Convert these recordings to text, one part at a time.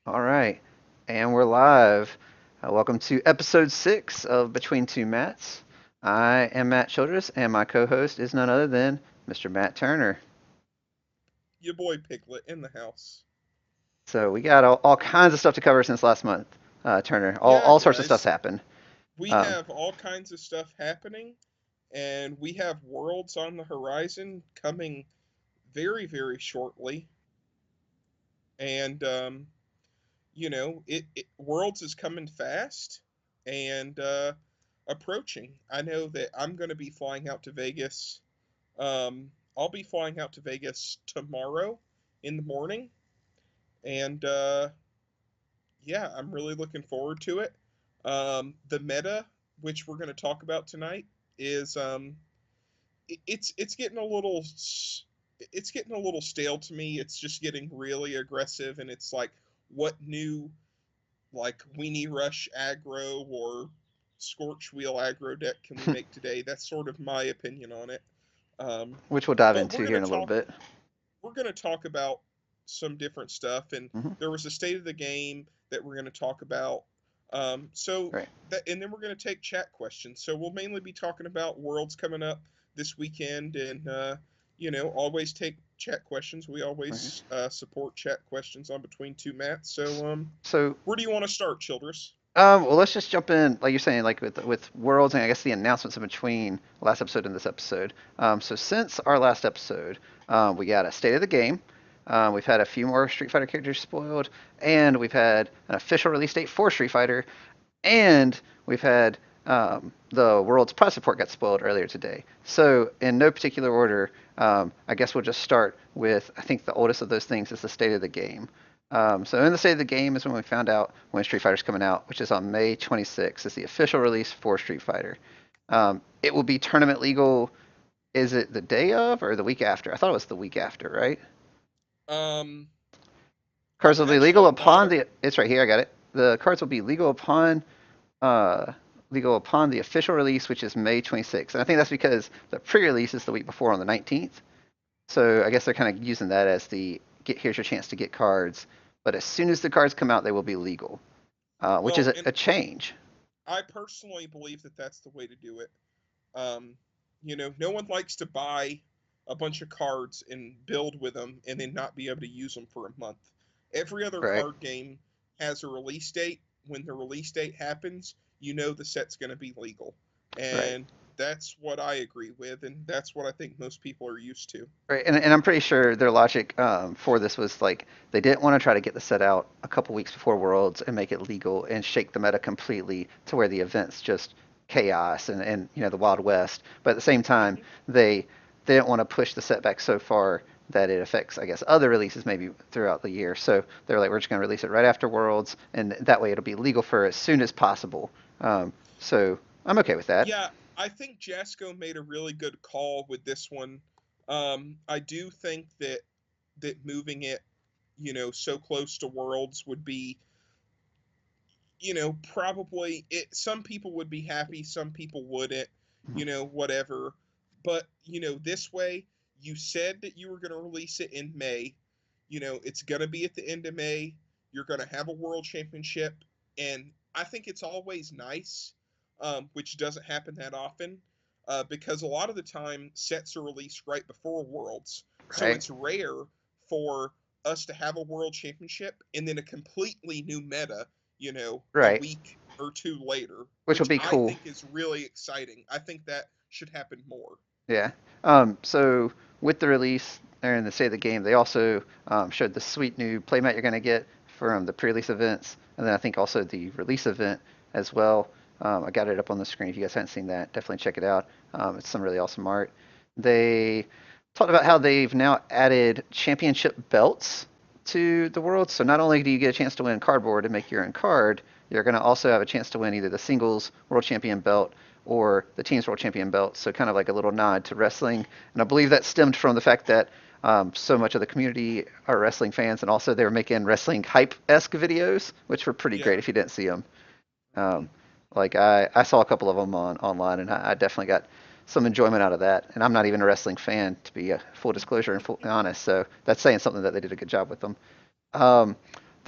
All right, and we're live. Welcome to episode 6 of Between Two Mats. I am Matt Childress, and my co-host is none other than Mr. Matt Turner. Your boy Piglet in the house. So we got all kinds of stuff to cover since last month, Turner. All, Yeah, all sorts of stuff's guys, happened. we Um, have all kinds of stuff happening, and we have Worlds on the horizon coming very, very shortly. And Worlds is coming fast and approaching. I know that I'm going to be flying out to Vegas. I'll be flying out to Vegas tomorrow in the morning, and yeah, I'm really looking forward to it. The meta, which we're going to talk about tonight, is it's getting a little it's getting a little stale to me. It's just getting really aggressive, and it's like, what new like Weenie Rush aggro or Scorch Wheel aggro deck can we make today? That's sort of my opinion on it. Um, which we'll dive but into here in a little bit. we're going to talk about some different stuff, and Hmm. there was a state of the game that we're going to talk about. So Right. and then we're going to take chat questions. So we'll mainly be talking about Worlds coming up this weekend, and always take chat questions. We Okay. always support chat questions on Between Two Mats. So So where do you want to start, Childress? Well, let's just jump in, like you're saying, like with Worlds and I guess the announcements in between last episode and this episode. So since our last episode, we got a state of the game. We've had a few more Street Fighter characters spoiled, and we've had an official release date for Street Fighter, and we've had the World's Press report got spoiled earlier today. So in no particular order, I guess we'll just start with I think the oldest of those things is the state of the game. So in the state of the game is when we found out when Street Fighter's coming out, which is on May 26th. Is the official release for Street Fighter. It will be tournament legal. Is it the day of or the week after? I thought it was the week after, right? Um, Cards I'm will be legal actually not upon a the. It's right here. I got it. The cards will be uh, legal upon the official release, which is May 26th. And I think that's because the pre-release is the week before on the 19th. So I guess they're kind of using that as the get here's your chance to get cards. But as soon as the cards come out, they will be legal, which is well, a, and a change. I personally believe that that's the way to do it. Um, no one likes to buy a bunch of cards and build with them and then not be able to use them for a month. Every other Right. card game has a release date. When the release date happens, you know the set's going to be legal. Right. And that's what I agree with, and that's what I think most people are used to. Right, and I'm pretty sure their logic for this was like they didn't want to try to get the set out a couple weeks before Worlds and make it legal and shake the meta completely to where the event's just chaos and the Wild West. But at the same time, Hmm. they didn't want to push the setback so far that it affects, I guess, other releases maybe throughout the year. So they were like, we're just going to release it right after Worlds, and that way it'll be legal for as soon as possible. So I'm okay with that. Yeah, I think Jasco made a really good call with this one. I do think that moving it, so close to Worlds would be, probably it. Some people would be happy, some people wouldn't, whatever. But this way, you said that you were going to release it in May. It's going to be at the end of May. You're going to have a World Championship, and I think it's always nice, which doesn't happen that often, because a lot of the time sets are released right before Worlds, so Right. it's rare for us to have a World Championship and then a completely new meta, a Right. week or two later, Which will which be I cool. think is really exciting. I think that should happen more. Yeah. So with the release and the state of the game, they also showed the sweet new playmat you're going to get from the pre-release events, and then I think also the release event as well. I got it up on the screen. If you guys haven't seen that, definitely check it out. It's some really awesome art. They talked about how they've now added championship belts to the world. So not only do you get a chance to win cardboard and make your own card, you're going to also have a chance to win either the singles world champion belt or the team's world champion belt. So kind of like a little nod to wrestling. And I believe that stemmed from the fact that so much of the community are wrestling fans, and also they were making wrestling hype-esque videos, which were pretty great Yeah. if you didn't see them. Um, like I saw a couple of them online, and I definitely got some enjoyment out of that. And I'm not even a wrestling fan, to be full disclosure and full honest. So that's saying something that they did a good job with them. Um,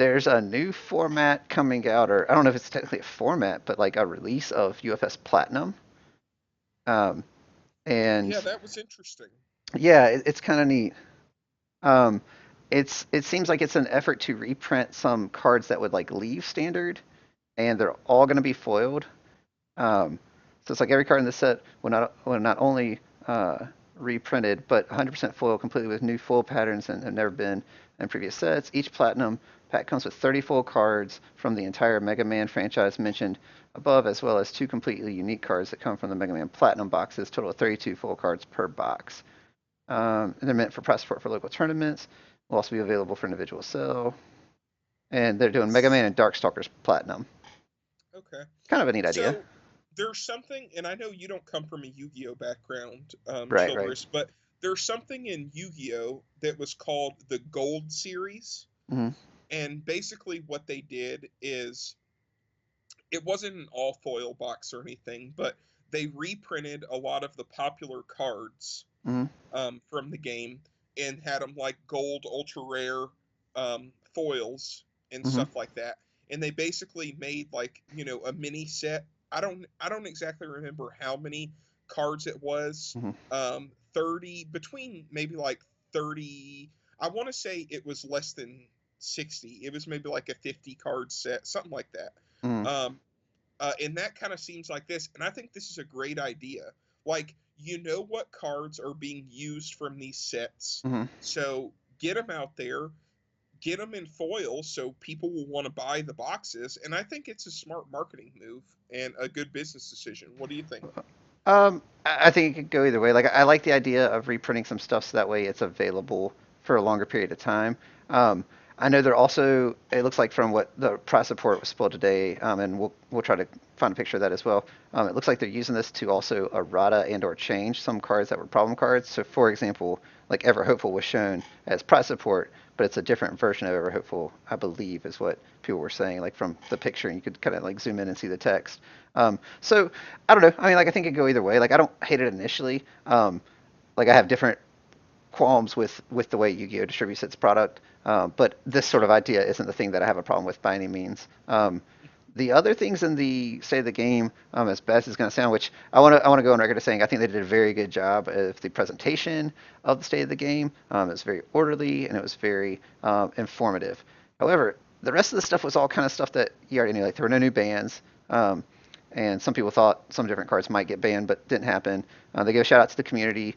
there's a new format coming out, or I don't know if it's technically a format, but like a release of UFS Platinum. Um, and Yeah, that was interesting. yeah, it's kind of neat. Um, it seems like it's an effort to reprint some cards that would like leave standard, and they're all going to be foiled. Um, so it's like every card in the set will not only reprinted, but 100% foil, completely with new foil patterns and have never been in previous sets. Each platinum pack comes with 30 full cards from the entire Mega Man franchise mentioned above, as well as two completely unique cards that come from the Mega Man Platinum boxes. Total of 32 full cards per box. And they're meant for press support for local tournaments. Will also be available for individual sale. And they're doing Mega Man and Darkstalkers Platinum. Okay. Kind of a neat idea. So there's something, and I know you don't come from a Yu-Gi-Oh background, Right, right. Childress, but there's something in Yu-Gi-Oh that was called the Gold series, Hmm. and basically what they did is it wasn't an all foil box or anything, but they reprinted a lot of the popular cards Hmm. from the game and had them like gold, ultra rare foils and Hmm. stuff like that. And they basically made like a mini set. I don't exactly remember how many cards it was. Hmm. 30 between maybe like 30. I want to say it was less than 60. It was maybe like a 50 card set, something like that. Hmm. Um, and that kind of seems like this. And I think this is a great idea. Like, you know what cards are being used from these sets. Hmm. So get them out there, get them in foil so people will want to buy the boxes. And I think it's a smart marketing move and a good business decision. What do you think? I think it could go either way. Like, I like the idea of reprinting some stuff so that way it's available for a longer period of time. Um, I know they're also. It looks like from what the press report was spoiled today, and we'll try to find a picture of that as well. It looks like they're using this to also errata and or change some cards that were problem cards. So, for example, like Ever Hopeful was shown as press support, but it's a different version of Ever Hopeful, I believe, is what people were saying. Like from the picture, and you could kind of like zoom in and see the text. So I don't know. I mean, like I think it could go either way. Like I don't hate it initially. Like I have different qualms with the way Yu-Gi-Oh distributes its product, but this sort of Sure. idea isn't the thing that I have a problem with by any means. The other things in the state of the game, as bad as it's going to sound, which I want to go on record as saying I think they did a very good job of the presentation of the state of the game. It was very orderly and it was very informative. However, the rest of the stuff was all kind of stuff that you already knew. Like there were no new bans. Um, and some people thought some different cards might get banned, but didn't happen. They give a shout out to the community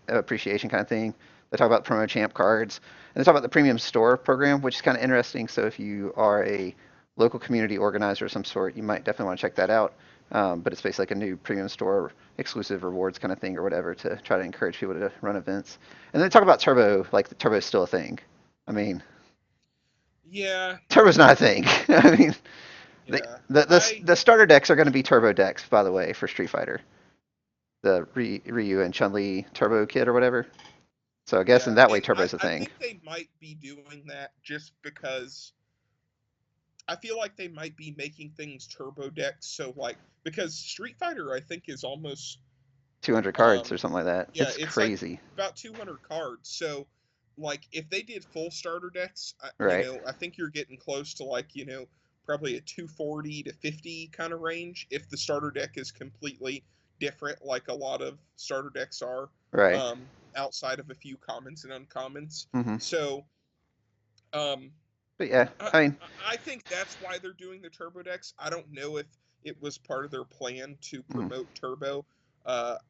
appreciation kind of thing. They talk about promo champ cards, and they talk about the premium store program, which is kind of interesting. So if you are a local community organizer of some sort, you might definitely want to check that out. But it's basically like a new premium store exclusive rewards kind of thing or whatever to try to encourage people to run events. And then they talk about Turbo, like the Turbo is still a thing. I mean, Yeah. Turbo's not a thing. I mean, the, Yeah. the the I the starter decks are going to be Turbo decks, by the way, for Street Fighter. The Ryu and Chun Li Turbo Kit or whatever. So I guess in yeah, that way, and I Turbo's a I thing. think they might be doing that just because I feel like they might be making things turbo decks. So like because Street Fighter I think is almost 200 cards or um something like that. yeah, It's it's like crazy. about 200 cards. So like if they did full starter decks, Right. I think you're getting close to like, probably a 240 to 50 kind of range if the starter deck is completely different like a lot of starter decks are Right. outside of a few commons and uncommons. Hmm. So um But yeah, I, I mean, I think that's why they're doing the turbo decks. I don't know if it was part of their plan to mhm. promote turbo.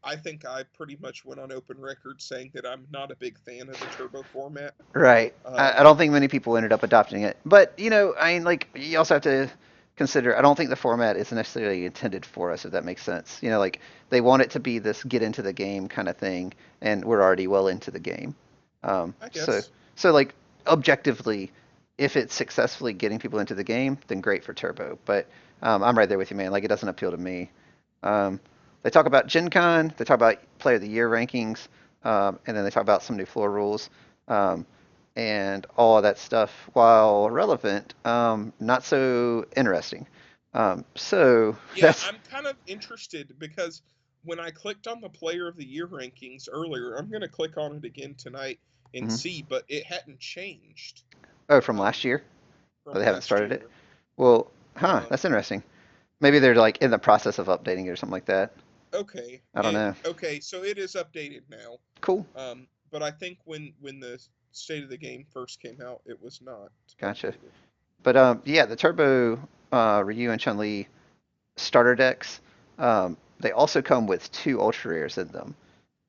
I think I pretty much went on open record saying that I'm not a big fan of the turbo format. Right. I Um, don't think many people ended up adopting it. But, I mean, like, you also have to consider, I don't think the format is necessarily intended for us, if that makes sense. Like, they want it to be this get into the game kind of thing, and we're already well into the game. Um, I so, guess. so like, objectively, if it's successfully getting people into the game, then great for Turbo. But I'm right there with you, man. Like, it doesn't appeal to me. Um, they talk about Gen Con, they talk about Player of the Year rankings, and then they talk about some new floor rules. Um, and all of that stuff, while relevant, not so interesting. So Yeah, that's I'm kind of interested because when I clicked on the Player of the Year rankings earlier, I'm going to click on it again tonight and mhm. see, but it hadn't changed. Oh, from last Um, year. Oh, from they haven't last started it. year. Well, huh? Um, That's interesting. Maybe they're like in the process of updating it or something like that. okay, I don't know. so it is updated now. Cool. But I think when the state of the game first came out, it was not Gotcha. updated. But yeah, the Turbo Ryu and Chun Li starter decks, they also come with two ultra rares in them.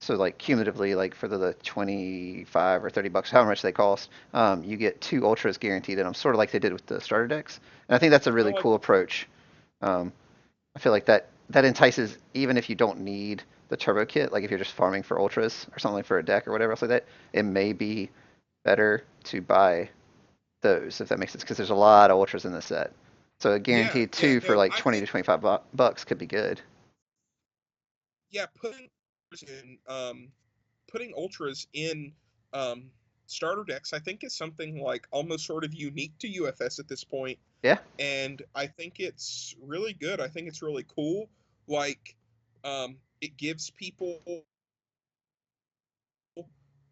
So like cumulatively, like for the 25 or $30, however much they cost, you get two ultras guaranteed in them, sort of like they did with the starter decks. And I think that's a I really like cool it too. approach. Um, I feel like that entices even if you don't need the turbo kit, like if you're just farming for ultras or something like for a deck or whatever else like that, it may be better to buy those if that makes sense because there's a lot of ultras in the set. So a Yeah, guaranteed yeah, two for no, like I 20 to think 25 bucks could be good. yeah, putting ultras in um, starter decks, I think is something like almost sort of unique to UFS at this point, Yeah, and I think it's really good. I think it's really cool. Like, it gives people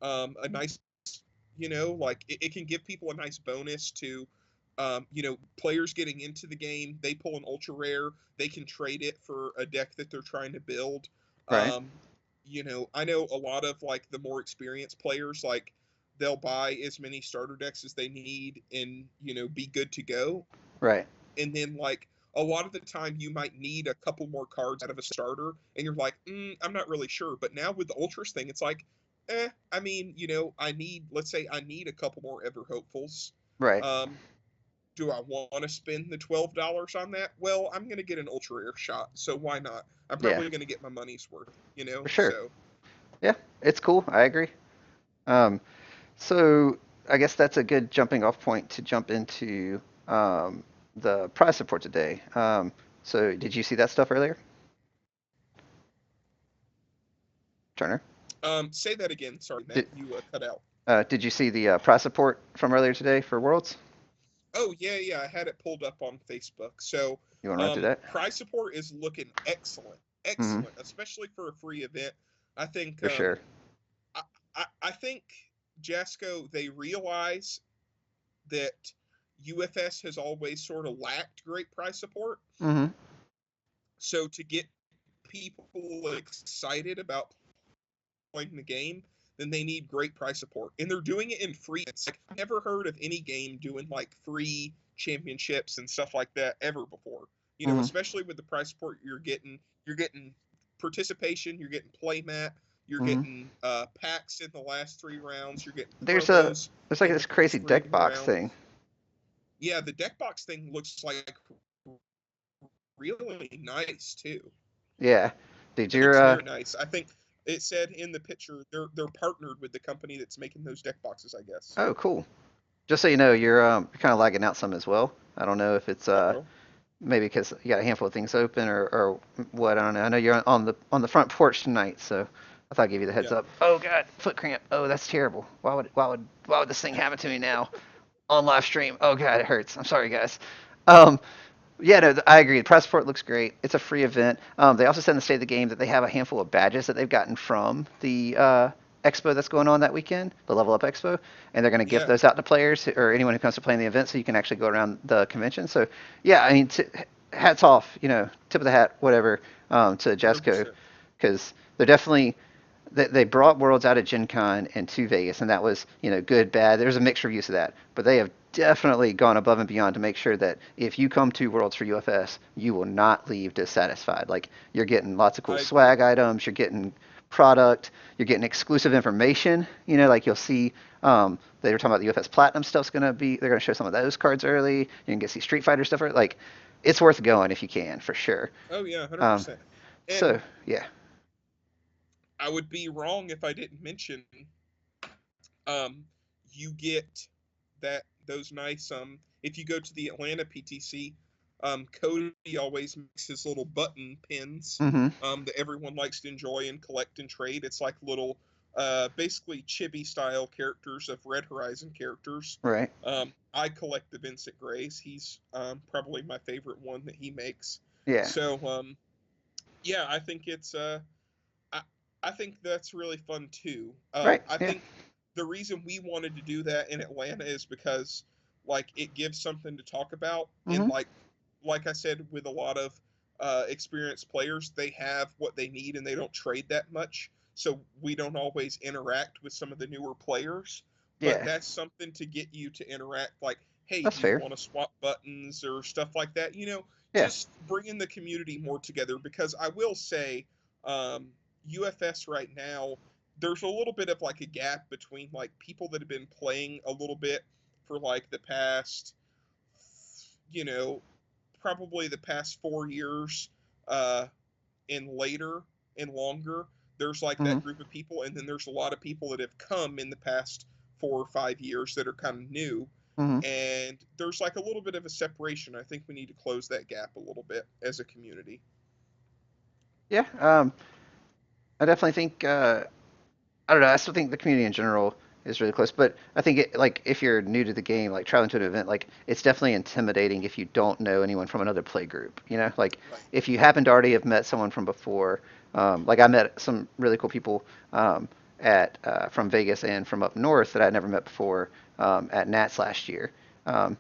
a nice, like it can give people a nice bonus to, players getting into the game. They pull an ultra rare, they can trade it for a deck that they're trying to build. right, Um, I know a lot of like the more experienced players, like they'll buy as many starter decks as they need and be good to go. right. And then like a lot of the time you might need a couple more cards out of a starter and you're like, I'm not really sure. But now with the ultras thing, it's like, I mean, I need, let's say I need a couple more ever hopefuls. Right. um do I want to spend the $12 on that? Well, I'm going to get an ultra rare shot, so why not? I'm Yeah, probably going to get my money's worth, for sure. so Yeah, it's cool. I agree. Um, so I guess that's a good jumping off point to jump into the prize support today. So did you see that stuff earlier, Turner? say that again, sorry Matt, Did you cut out. did you see the prize support from earlier today for Worlds? Oh yeah, yeah, I had it pulled up on Facebook. So, You want to run through that? prize support is looking excellent, Mm-hmm. excellent, especially for a free event. I think, For sure. I think Jasco, they realize that UFS has always sort of lacked great prize support. Mm-hmm. So to get people excited about playing the game, then they need great price support. And they're doing it in free. It's like I've never heard of any game doing like free championships and stuff like that ever before. Mm-hmm. Especially with the price support you're getting participation, you're getting play mat, you're Mm-hmm. getting packs in the last 3 rounds, you're getting There's a promos there's like in the this crazy first deck grading box round. thing. Yeah, the deck box thing looks like really nice too. Yeah. Did It your looks very nice. I think it said in the picture they're partnered with the company that's making those deck boxes, I guess. oh cool. Just so you know, you're kind of lagging out some as well. I don't know if it's Uh-oh. maybe because you got a handful of things open or what. I don't know. I know you're on the front porch tonight, so I thought I'd give you the heads Yeah. up. Oh God, foot cramp. Oh, that's terrible. Why would this thing happen to me now on live stream? Oh God, it hurts. I'm sorry, guys. Um, yeah, no, I agree. The press support looks great. It's a free event. They also said in the state of the game that they have a handful of badges that they've gotten from the expo that's going on that weekend, the Level Up Expo, and they're going to gift Yeah. those out to players or anyone who comes to play in the event, so you can actually go around the convention. So, yeah, I mean, hats off, tip of the hat, whatever, to Jesco, 100%. because they're definitely they brought Worlds out of Gen Con and to Vegas, and that was, good, bad. There's a mixed reviews of that, but they have definitely gone above and beyond to make sure that if you come to Worlds for UFS, you will not leave dissatisfied. Like you're getting lots of cool I agree. swag items, you're getting product, you're getting exclusive information. Like you'll see. They were talking about the UFS Platinum stuff's gonna be. They're gonna show some of those cards early. You can get see Street Fighter stuff. Like, it's worth going if you can, for sure. Oh yeah, Um, 100%. And so yeah. I would be wrong if I didn't mention um you get those nice if you go to the Atlanta PTC, Cody always makes his little button pins Mm-hmm. that everyone likes to enjoy and collect and trade. It's like little basically chibi style characters of Red Horizon characters. Right. I collect the Vincent Grays. He's probably my favorite one that he makes. Yeah. So yeah, I think I, I think that's really fun too. Right. I Yeah. think the reason we wanted to do that in Atlanta is because like it gives something to talk about. And Hmm. like I said, with a lot of experienced players, they have what they need and they don't trade that much. So we don't always interact with some of the newer players, but Yeah, that's something to get you to interact. Like, hey, that's do you fair. want to swap buttons or stuff like that? Yeah. Just bringing the community more together. Because I will say, um, UFS right now, there's a little bit of like a gap between like people that have been playing a little bit for like the past, you know, probably the past 4 years, uh, and later and longer. There's like Hmm. that group of people, and then there's a lot of people that have come in the past 4 or 5 years that are kind of new, Hmm. and there's like a little bit of a separation. I think we need to close that gap a little bit as a community. Yeah. I definitely think. I don't know. I still think the community in general is really close, but I think like if you're new to the game, like traveling to an event, like it's definitely intimidating if you don't know anyone from another play group. Like Right. if you happen to already have met someone from before, like I met some really cool people at from Vegas and from up north that I'd never met before at Nats last year,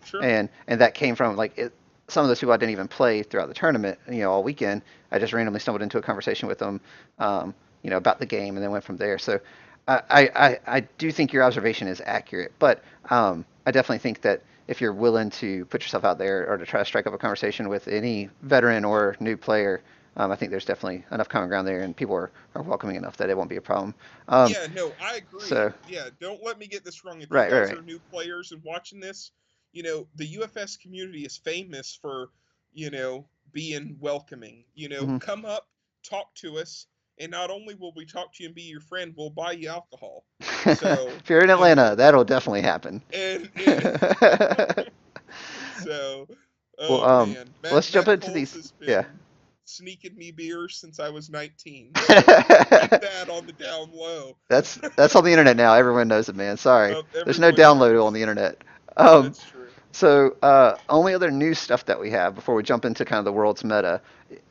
Sure. and that came from like some of those people I didn't even play throughout the tournament, all weekend. I just randomly stumbled into a conversation with them, about the game, and then went from there. So I do think your observation is accurate, but I definitely think that if you're willing to put yourself out there or to try to strike up a conversation with any veteran or new player, I think there's definitely enough common ground there, and people are welcoming enough that it won't be a problem. Um, Yeah, no, I agree. so Yeah, don't let me get this wrong. If you right, right, guys right. are new players and watching this, the UFS community is famous for, being welcoming. Hmm. Come up, talk to us, and not only will we talk to you and be your friend, we'll buy you alcohol. So, If you're in you Atlanta, know, that'll definitely happen. and so, Well, oh man, let's jump Matt into Coles these. has Yeah. been sneaking me beers since I was 19. So keep that on the down low. That's on the internet now. Everyone knows it, man. Sorry, there's no Everybody download on knows. the internet. Um, That's true. only other new stuff that we have before we jump into kind of the world's meta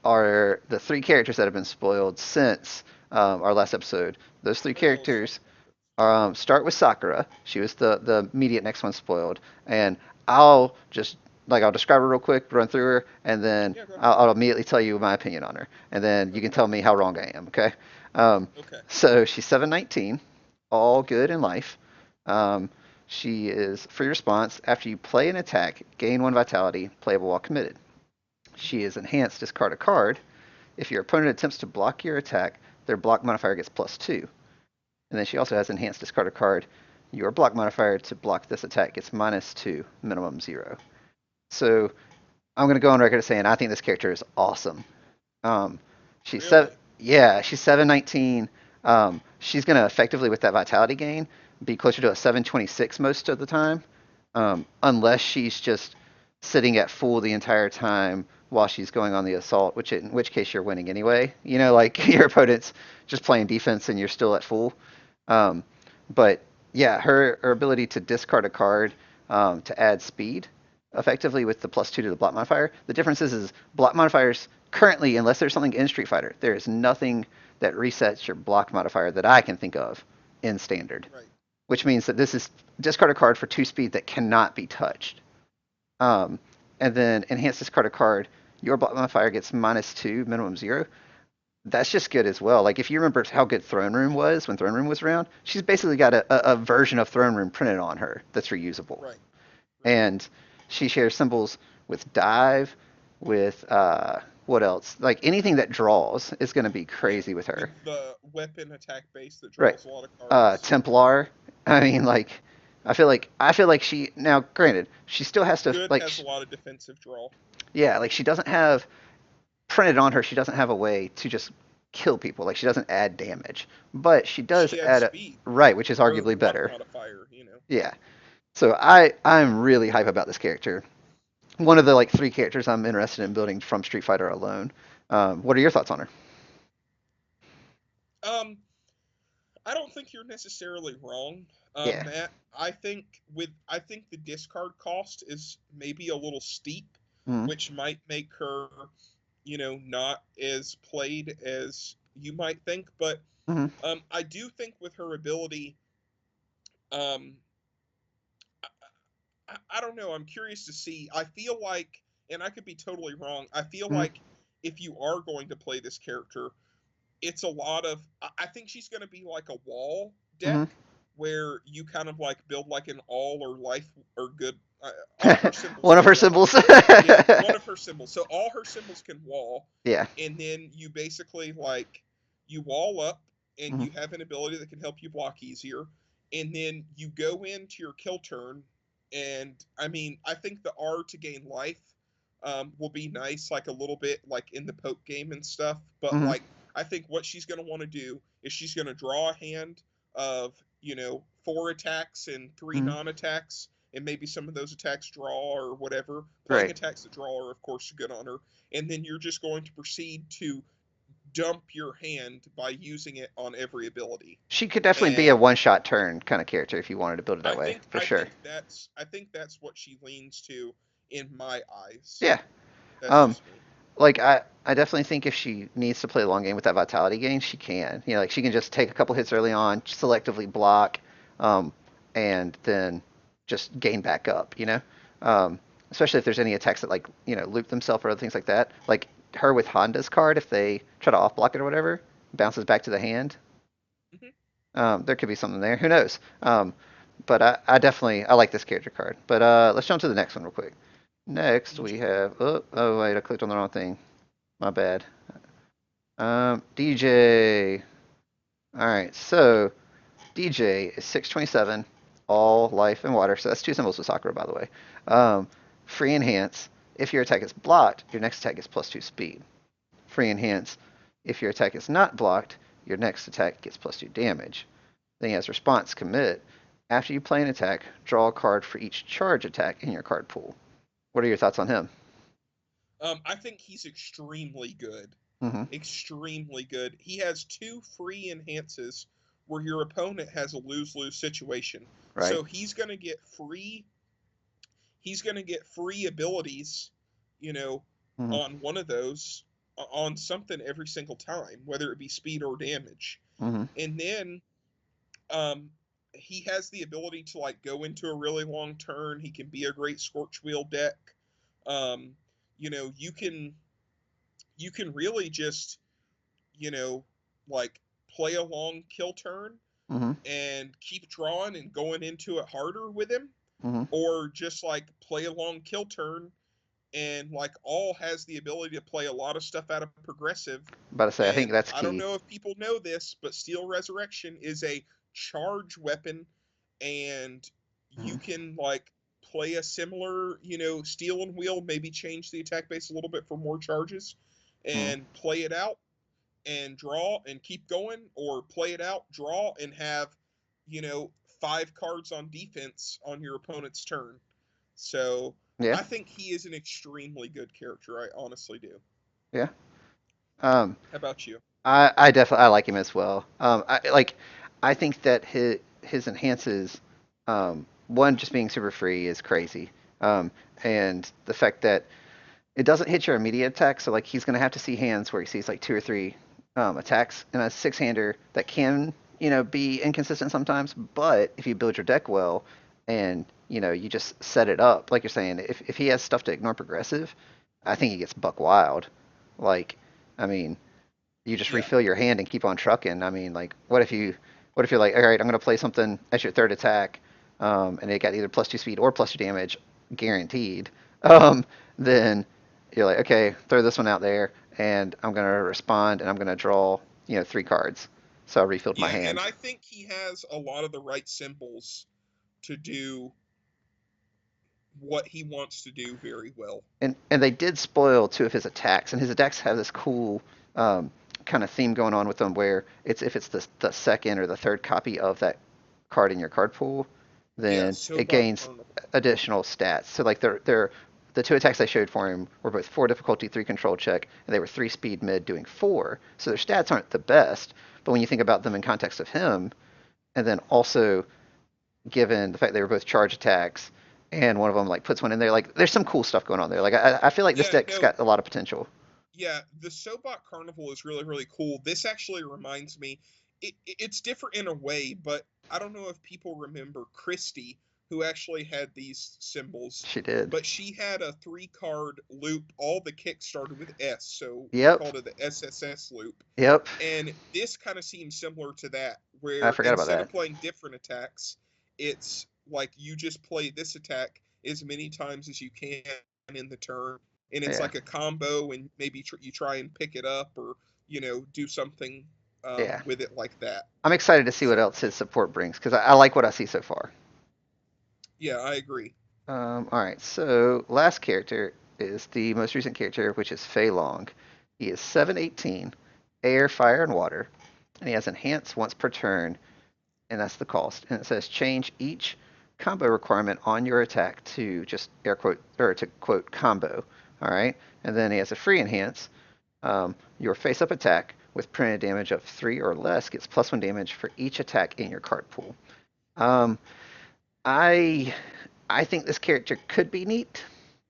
are the three characters that have been spoiled since our last episode. Those three Oh, son characters of a bitch. start with Sakura. She was the immediate next one spoiled, and I'll just I'll describe her real quick, run through her, and then Yeah, go ahead. I'll immediately tell you my opinion on her, and then you can Okay. tell me how wrong I am. Okay. Um, Okay. so she's 719, all good in life. Um, she is free response. After you play an attack, gain one vitality, playable while committed. Hmm. She is enhanced, discard a card. If your opponent attempts to block your attack, their block modifier gets +2. And then she also has enhanced, discard a card. Your block modifier to block this attack gets -2, minimum 0. So I'm gonna go on record as saying I think this character is awesome. Um, she's seven. Really? Yeah, she's 719. She's gonna effectively with that vitality gain be closer to a 726 most of the time, unless she's just sitting at full the entire time while she's going on the assault, in which case you're winning anyway. Like your opponent's just playing defense and you're still at full. Um, but yeah, her ability to discard a card to add speed effectively with the +2 to the block modifier. The difference is block modifiers currently, unless there's something in Street Fighter, there is nothing that resets your block modifier that I can think of in standard, Right. which means that this is discard a card for 2 speed that cannot be touched. Um, and then enhance discard a card. Your block modifier gets -2, minimum 0. That's just good as well. Like if you remember how good Throne Room was when Throne Room was around, she's basically got a version of Throne Room printed on her that's reusable. Right. Right. And she shares symbols with dive, with what else? Like anything that draws is going to be Yeah. crazy with her. The weapon attack base that Right. draws a lot of cards. Templar. I mean, like, I feel like she now. Granted, she still has to Good like, has a lot of defensive draw. yeah, like she doesn't have printed on her. She doesn't have a way to just kill people. Like she doesn't add damage, but she does She adds add a speed right, which is or arguably block better. modifier. Yeah. So I'm really hype about this character. One of the like three characters I'm interested in building from Street Fighter alone. What are your thoughts on her? Um, I don't think you're necessarily wrong, Yeah. Matt. I think the discard cost is maybe a little steep, Mm-hmm. which might make her, not as played as you might think. But Mm-hmm. I do think with her ability, um, I don't know. I'm curious to see. I feel like, and I could be totally wrong. I feel Mm-hmm. like if you are going to play this character, it's a lot of. I think she's going to be like a wall Mm-hmm. deck where you kind of like build like an all or life or good. All her symbols One of can her wall. symbols. Yeah, one of her symbols. So all her symbols can wall, Yeah. and then you basically like you wall up, and Mm-hmm. you have an ability that can help you block easier, and then you go into your kill turn, and I mean I think the R to gain life will be nice, like a little bit like in the poke game and stuff. But Mm-hmm. like I think what she's going to want to do is she's going to draw a hand of 4 attacks and three Mm-hmm. non-attacks, and maybe some of those attacks draw or whatever. Playing Right. attacks that draw are, of course, good on her. And then you're just going to proceed to dump your hand by using it on every ability. She could definitely be a And one-shot turn kind of character if you wanted to build it that I way, think for I sure. think that's I think that's what she leans to in my eyes. Yeah. That's Um, just me. like I definitely think if she needs to play a long game with that vitality gain, she can. Like she can just take a couple hits early on, selectively block, um, and then just gain back up. Um, especially if there's any attacks that like loop themselves or other things like that. Like her with Honda's card, if they try to off block it or whatever, bounces back to the hand. Hmm. There could be something there. Who knows? But I definitely I like this character card. But let's jump to the next one real quick. Next we DJ. have oh wait I clicked on the wrong thing. My bad. DJ. All right, so DJ is 627, all life and water. So that's two symbols with Sakura, by the way. Um, free enhance. If your attack is blocked, your next attack is +2 speed. Free enhance. If your attack is not blocked, your next attack gets +2 damage. Then he has response commit. After you play an attack, draw a card for each charge attack in your card pool. What are your thoughts on him? I think he's extremely good. Mm-hmm. Extremely good. He has two free enhances where your opponent has a lose-lose situation. Right. So he's going to get free abilities, you know, Mm-hmm. on one of those on something every single time, whether it be speed or damage. Mm-hmm. And then um he has the ability to like go into a really long turn. He can be a great scorch wheel deck. Um, you can really just, you know, like play a long kill turn Mm-hmm. and keep drawing and going into it harder with him, Mm-hmm. or just like play a long kill turn and like all has the ability to play a lot of stuff out of progressive. About to say, I think And that's I don't key. know if people know this, but Steel Resurrection is a charge weapon, and Mm-hmm. you can like play a similar, steel and wheel, maybe change the attack base a little bit for more charges, Mm-hmm. and play it out and draw and keep going, or play it out, draw, and have, you know, 5 cards on defense on your opponent's turn. So Yeah. I think he is an extremely good character. I honestly do. Yeah. Um, How about you? I definitely I like him as well. I think that his enhances, one just being super free is crazy. And the fact that it doesn't hit your immediate attack, so like he's gonna have to see hands where he sees like two or three attacks in a six-hander that can be inconsistent sometimes. But if you build your deck well and you just set it up like you're saying, if he has stuff to ignore progressive, I think he gets buck wild. Like, I mean, you just Yeah. refill your hand and keep on trucking. I mean, like, what if you're like, all right, I'm gonna play something as your third attack, and it got either +2 speed or +2 damage guaranteed. Um, then you're like, okay, throw this one out there, and I'm gonna respond, and I'm gonna draw, 3 cards. So I refilled my Yeah, and hand. I think he has a lot of the right symbols to do what he wants to do very well. And they did spoil two of his attacks, and his attacks have this cool kind of theme going on with them, where it's if it's the second or the third copy of that card in your card pool, Yeah, then it Sobot gains Carnival. additional stats. So like they're the two attacks I showed for him were both 4 difficulty, 3 control check, and they were 3 speed mid doing 4. So their stats aren't the best, but when you think about them in context of him, and then also given the fact they were both charge attacks, and one of them like puts one in there. Like there's some cool stuff going on there. Like I feel like this Yeah, deck's no, got a lot of potential. yeah, the Sobot Carnival is really, really cool. This actually reminds me, it's different in a way, but I don't know if people remember Christie who actually had these symbols, She did. but she had a 3 card loop. All the kicks started with S, so we Yep. called it the SSS loop. Yep. And this kind of seems similar to that, I where forgot about instead of that. playing different attacks, it's like you just play this attack as many times as you can in the turn, and it's Yeah. like a combo, and maybe you try and pick it up or do something Yeah. with it like that. I'm excited to see what So else his support brings because I like what I see so far. yeah, I agree. All right, so last character is the most recent character, which is Fei Long. He is 718, air, fire, and water, and he has enhance once per turn, and that's the cost. And it says change each combo requirement on your attack to just air quote or to quote combo. All right, and then he has a free enhance. Your face-up attack with printed damage of 3 or less gets +1 damage for each attack in your card pool. Um, I I think this character could be neat.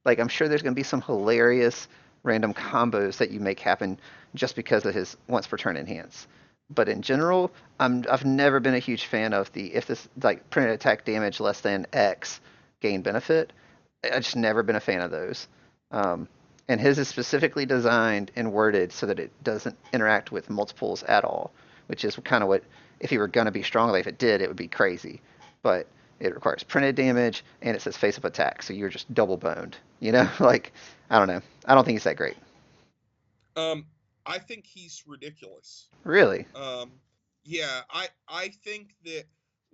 Like I'm sure there's going to be some hilarious random combos that you make happen just because of his once per turn enhance. But in general, I've never been a huge fan of the if this like printed attack damage less than X gain benefit. I just never been a fan of those. Um, and his is specifically designed and worded so that it doesn't interact with multiples at all, which is kind of what if he were going to be strongly, if it did, it would be crazy. But it requires printed damage and it says face up attack, so you're just double boned. You know, like I don't know. I don't think he's that great. Um, I think he's ridiculous. Really? Um, yeah, I think that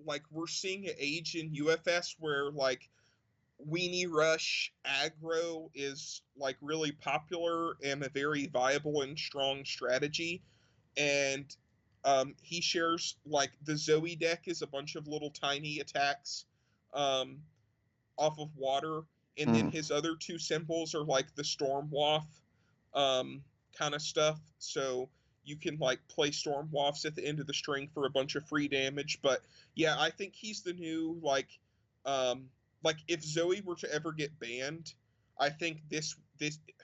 like we're seeing an age in UFS where like Weenie Rush aggro is like really popular and a very viable and strong strategy. And he shares like the Zoe deck is a bunch of little tiny attacks um, off of water, and then Mm, his other two symbols are like the Storm Waff kind of stuff. So you can like play Storm Waffs at the end of the string for a bunch of free damage. But yeah, I think he's the new um, like if Zoe were to ever get banned, I think this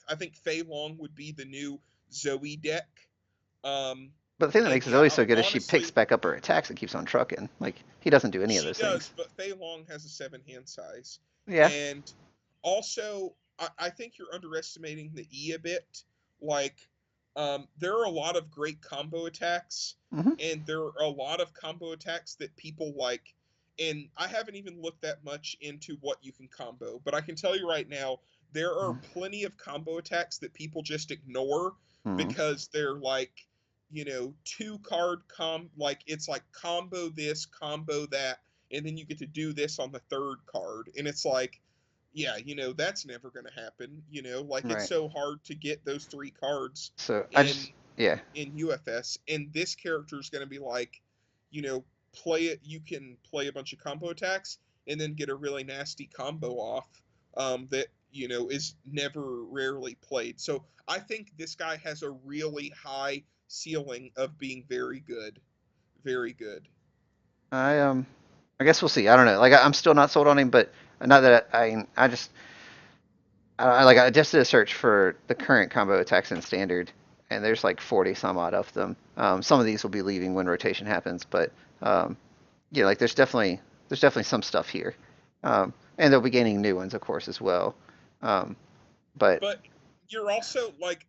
I think Fei Long would be the new Zoe deck. Um, but the thing that and makes yeah, Zoe so good is she picks honestly, back up her attacks and keeps on trucking. Like he doesn't do any of she those does, things. but Fei Long has a 7 hand size. Yeah. And also, I think you're underestimating the E a bit. Like, there are a lot of great combo attacks, Hmm. and there are a lot of combo attacks that people like. And I haven't even looked that much into what you can combo, but I can tell you right now, there are plenty of combo attacks that people just ignore Hmm. because they're like, 2 card like it's like combo this, combo that, and then you get to do this on the third card. And it's like, yeah, that's never going to happen. Like it's Right. so hard to get those 3 cards So I in just yeah. UFS, and this character is going to be like, you know, play it. You can play a bunch of combo attacks and then get a really nasty combo off that is never rarely played. So I think this guy has a really high ceiling of being very good, very good. I I guess we'll see. I don't know. Like I'm still not sold on him, but not that I just I just did a search for the current combo attacks in standard, and there's like 40 some odd of them. Some of these will be leaving when rotation happens, but um, yeah, like there's definitely some stuff here, and they'll be gaining new ones, of course, as well. Um, but But you're also like,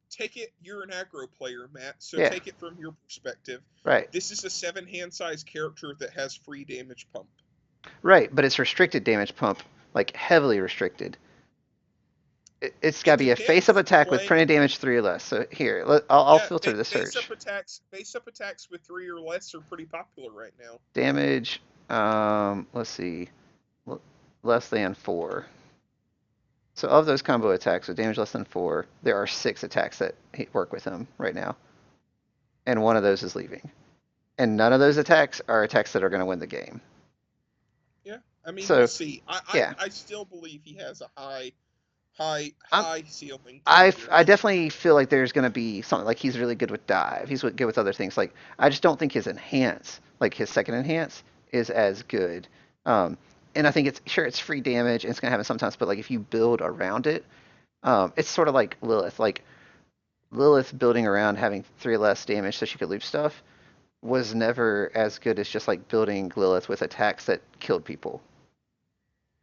take it, you're an aggro player, Matt, so yeah, take it from your perspective. right, This is a 7 hand size character that has free damage pump. right. But it's restricted damage pump, like heavily restricted. It's got to It be a face-up depends. attack with Playing, printed damage 3 or less. So here, I'll yeah, filter the search. base up attacks with 3 or less are pretty popular right now. Damage, let's see, less than 4. So of those combo attacks with damage less than 4, there are 6 attacks that work with him right now, and one of those is leaving. And none of those attacks are attacks that are going to win the game. Yeah, I mean, we'll So see. yeah, I still believe he has a high I'm high ceiling to be I very good. definitely feel like there's going to be something like he's really good with dive. He's good with other things. Like I just don't think his enhance, like his second enhance, is as good. Um, and I think it's sure it's free damage and it's going to happen sometimes, but like if you build around it, it's sort of like Lilith. Like Lilith building around having 3 less damage so she could loop stuff, was never as good as just like building Lilith with attacks that killed people.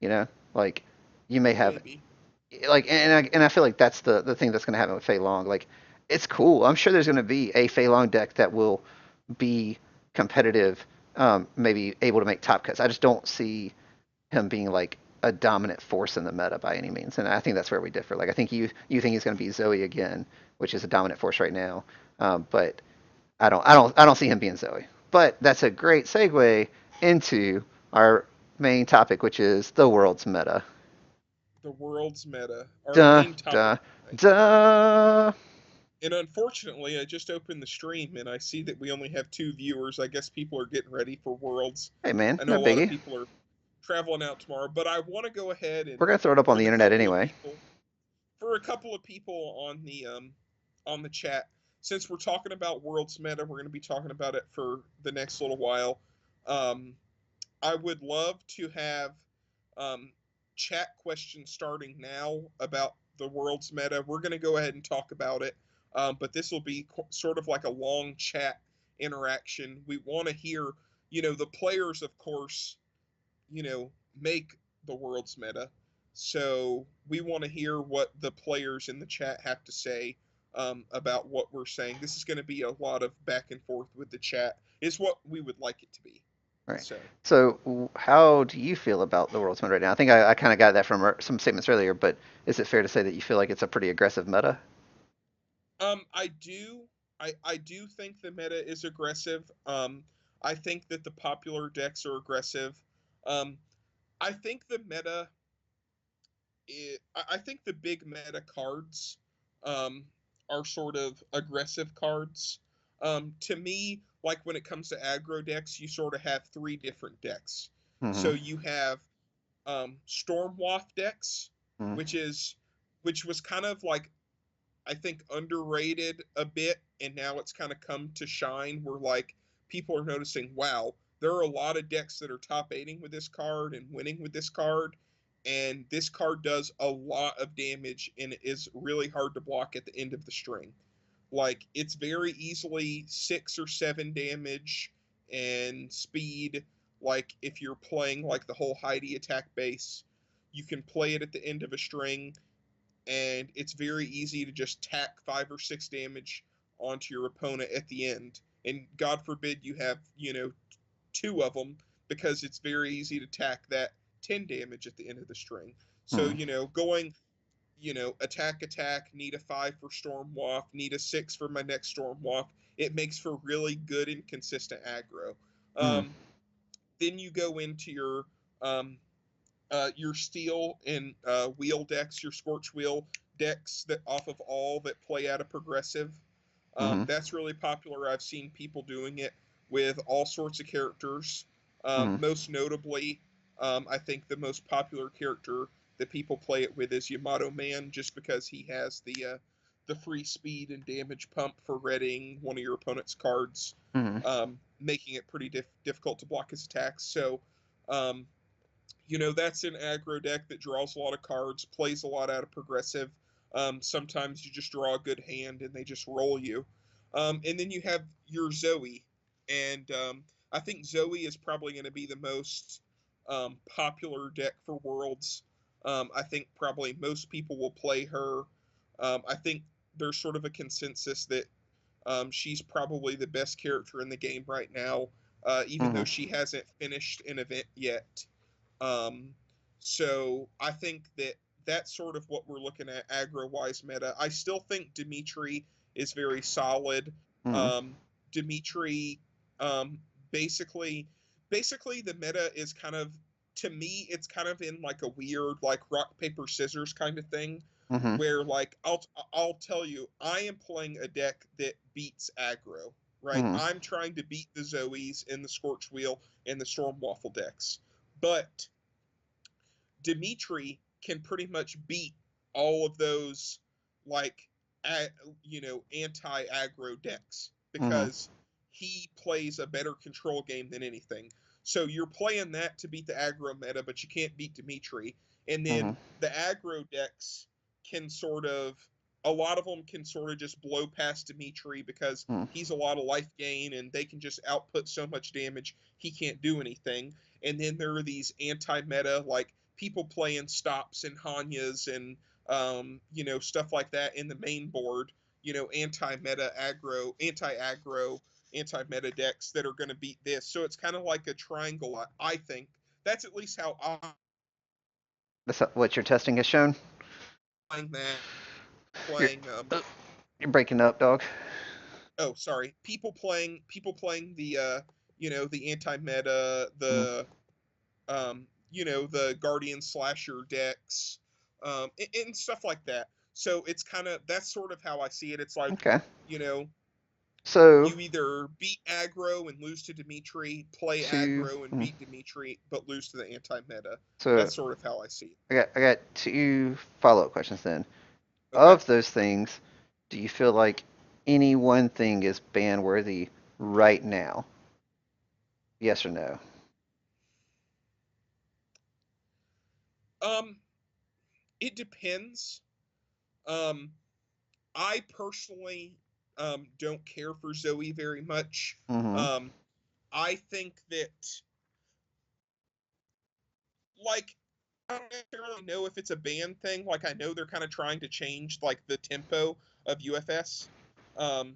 You know, like you may have maybe. like, and I feel like that's the thing that's going to happen with Fei Long. Like, it's cool. I'm sure there's going to be a Fei Long deck that will be competitive, maybe able to make top cuts. I just don't see him being like a dominant force in the meta by any means. And I think that's where we differ. Like, I think you think he's going to be Zoe again, which is a dominant force right now. But I don't see him being Zoe. But that's a great segue into our main topic, which is the world's meta. The world's meta, our Duh, main topic duh, tonight. duh. And unfortunately, I just opened the stream and I see that we only have 2 viewers. I guess people are getting ready for Worlds. Hey man, I know no a lot of biggie. people are traveling out tomorrow, but I want to go ahead We're and gonna throw it up on for the the internet couple of anyway. people, for a couple of people on the chat, since we're talking about Worlds meta, we're going to be talking about it for the next little while. Um, I would love to have um, chat questions starting now about the world's meta. We're going to go ahead and talk about it, but this will be sort of like a long chat interaction. We want to hear, the players, of course, make the world's meta. So we want to hear what the players in the chat have to say about what we're saying. This is going to be a lot of back and forth with the chat. Is what we would like it to be. Right. So. So, how do you feel about the world's meta right now? I think I kind of got that from some statements earlier, but is it fair to say that you feel like it's a pretty aggressive meta? I do. I do think the meta is aggressive. I think that the popular decks are aggressive. Um, I think the meta. I think the big meta cards, um, are sort of aggressive cards. To me, like when it comes to aggro decks, you sort of have three different decks. Mm-hmm. So you have Stormwaft decks, Mm-hmm. which is which was kind of like I think underrated a bit, and now it's kind of come to shine where like people are noticing, wow, there are a lot of decks that are top aiding with this card and winning with this card, and this card does a lot of damage and it is really hard to block at the end of the string. Like it's very easily 6 or 7 damage and speed. Like if you're playing like the whole Heidi attack base, you can play it at the end of a string and it's very easy to just tack 5 or 6 damage onto your opponent at the end. And God forbid you have, 2 of them because it's very easy to tack that 10 damage at the end of the string. So, Mm-hmm. going, attack, attack, need a 5 for Storm Waft, need a 6 for my next Storm Waft. It makes for really good and consistent aggro. Mm-hmm. Then you go into your steel and wheel decks, your scorch wheel decks that off of all that play out of progressive. Mm-hmm. That's really popular. I've seen people doing it with all sorts of characters. Mm-hmm. Most notably, I think the most popular character that people play it with is Yamato Man, just because he has the free speed and damage pump for reading one of your opponent's cards, Mm-hmm. making it pretty difficult to block his attacks. So um, that's an aggro deck that draws a lot of cards, plays a lot out of progressive. Sometimes you just draw a good hand and they just roll you. And then you have your Zoe. And I think Zoe is probably going to be the most popular deck for Worlds. I think probably most people will play her. I think there's sort of a consensus that she's probably the best character in the game right now, even though Mm-hmm. she hasn't finished an event yet. Um, so I think that that's sort of what we're looking at aggro wise meta. I still think Dimitri is very solid. Mm-hmm. Um, Dimitri, um, basically, basically the meta is kind of to me it's kind of in like a weird like rock paper scissors kind of thing Mm-hmm. where like I'll tell you I am playing a deck that beats aggro, right? Mm-hmm. I'm trying to beat the Zoes and the Scorch Wheel and the Storm Waffle decks. But Dimitri can pretty much beat all of those like anti aggro decks Mm-hmm. because he plays a better control game than anything. So you're playing that to beat the aggro meta, but you can't beat Dimitri. And Mm-hmm. then the aggro decks can sort of a lot of them can sort of just blow past Dimitri because Mm-hmm. he's a lot of life gain and they can just output so much damage he can't do anything. And then there are these anti-meta like people playing stops and Hanyas and stuff like that in the main board. Anti-meta aggro, anti-aggro, anti-meta decks that are going to beat this. So it's kind of like a triangle. I think that's at least how I'm That's what your testing has shown. playing that. You're Playing you're breaking up, dog. oh sorry, people playing the anti-meta, Mm, the guardian slasher decks, and stuff like that. So it's kind of that's sort of how I see it. It's like, okay. you know, So you either beat aggro and lose to Dimitri, play two. aggro and beat Dimitri, but lose to the anti-meta. So That's sort of how I see it. I got two follow-up questions then. Okay. Of those things, do you feel like any one thing is ban worthy right now? Yes or no? Um, it depends. Um, I personally don't care for Zoe very much. Mm-hmm. Um, I think that, like, I don't necessarily know if it's a band thing. Like, I know they're kind of trying to change like the tempo of UFS. Um,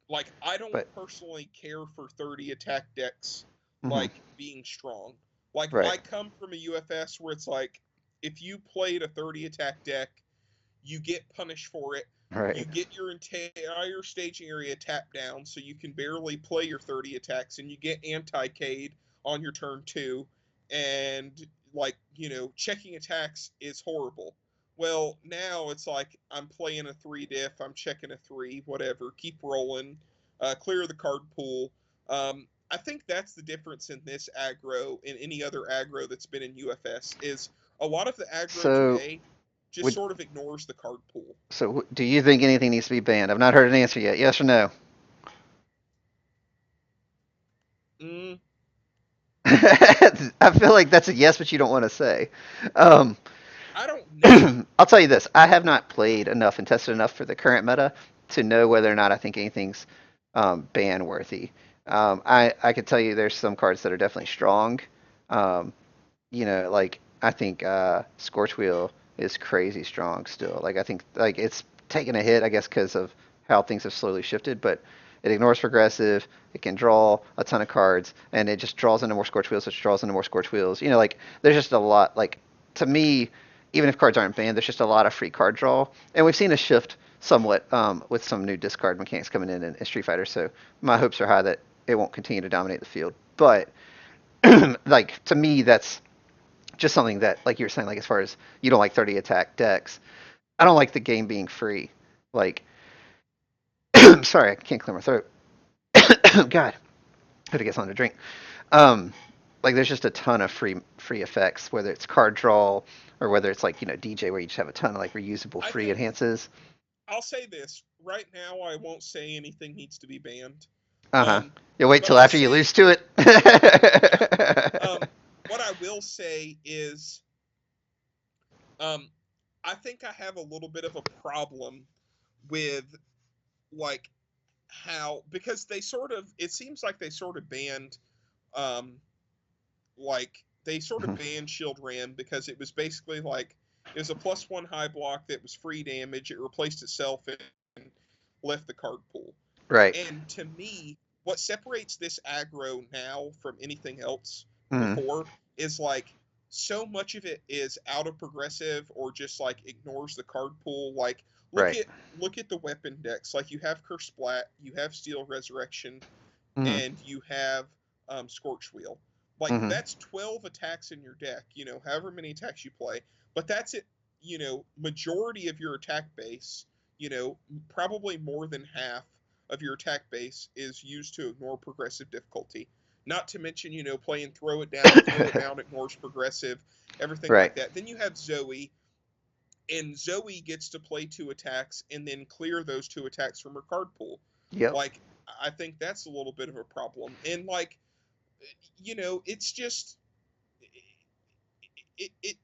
like, I don't But personally care for 30 attack decks mm-hmm. like being strong. Like, Right. I come from a UFS where it's like if you played a 30 attack deck, you get punished for it. You Right. get your entire staging area tapped down, so you can barely play your 30 attacks, and you get anti-Cade on your turn 2, and, like, checking attacks is horrible. Well, now it's like I'm playing a 3 diff, I'm checking a 3, whatever, keep rolling, clear the card pool. I think that's the difference in this aggro and any other aggro that's been in UFS is a lot of the aggro So today just would sort of ignores the card pool. do you think anything needs to be banned? I've not heard an answer yet. Yes or no? Mm, I feel like that's a yes, but you don't want to say. Um, I don't know. I'll tell you this: I have not played enough and tested enough for the current meta to know whether or not I think anything's ban worthy. I could tell you there's some cards that are definitely strong. Um, like I think Scorch Wheel is crazy strong still. Like I think like it's taken a hit, I guess, because of how things have slowly shifted, but it ignores progressive. It can draw a ton of cards, and it just draws into more Scorch Wheels, which draws into more Scorch Wheels. Like there's just a lot. Like to me, even if cards aren't banned, there's just a lot of free card draw, and we've seen a shift somewhat with some new discard mechanics coming in Street Fighter. So my hopes are high that it won't continue to dominate the field. But like to me, that's just something that, like you were saying, like as far as you don't like 30 attack decks, I don't like the game being free. Like, sorry, I can't clear my throat. God, I gotta get something to drink. Um, like there's just a ton of free effects, whether it's card draw or whether it's like DJ where you just have a ton of like reusable I free think enhances. I'll say this right now. I won't say anything needs to be banned. Uh huh. Um, You'll wait but till I'll after you say, lose to it. yeah. What I will say is, um, I think I have a little bit of a problem with like how because they sort of it seems like they sort of banned um like they sort of banned Shield Ram because it was basically like it was a +1 high block that was free damage. It replaced itself and left the card pool. Right. And to me, what separates this aggro now from anything else Mm, before is like so much of it is out of progressive or just like ignores the card pool. Like look right. at look at the weapon decks. Like you have Curse Splat, you have Steel Resurrection, Mm, and you have Scorch Wheel. Like mm, that's 12 attacks in your deck, however many attacks you play. But that's it, majority of your attack base, probably more than half of your attack base is used to ignore progressive difficulty. Not to mention, playing throw it down ignores progressive, everything right. like that. Then you have Zoe, and Zoe gets to play 2 attacks and then clear those 2 attacks from her card pool. Yep. Like, I think that's a little bit of a problem. And like, it's just it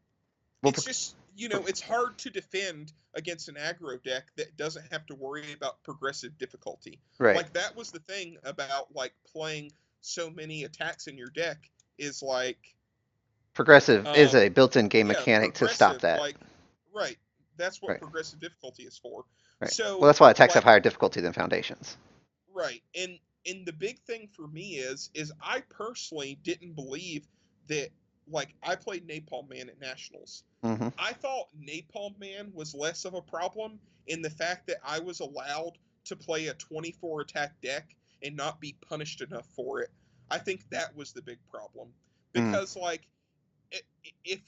Well, it's just it's hard to defend against an aggro deck that doesn't have to worry about progressive difficulty. right. Like that was the thing about like playing so many attacks in your deck is like Progressive is Um, a built-in game yeah, mechanic to stop progressive, that. like, right. That's what Right. progressive difficulty is for. Right. Well, So, that's why attacks have like, higher difficulty than foundations. right. And the big thing for me is I personally didn't believe that, like, I played Napalm Man at Nationals. Mm-hmm. I thought Napalm Man was less of a problem in the fact that I was allowed to play a 24 attack deck and not be punished enough for it. I think that was the big problem. Mm. Because, like, if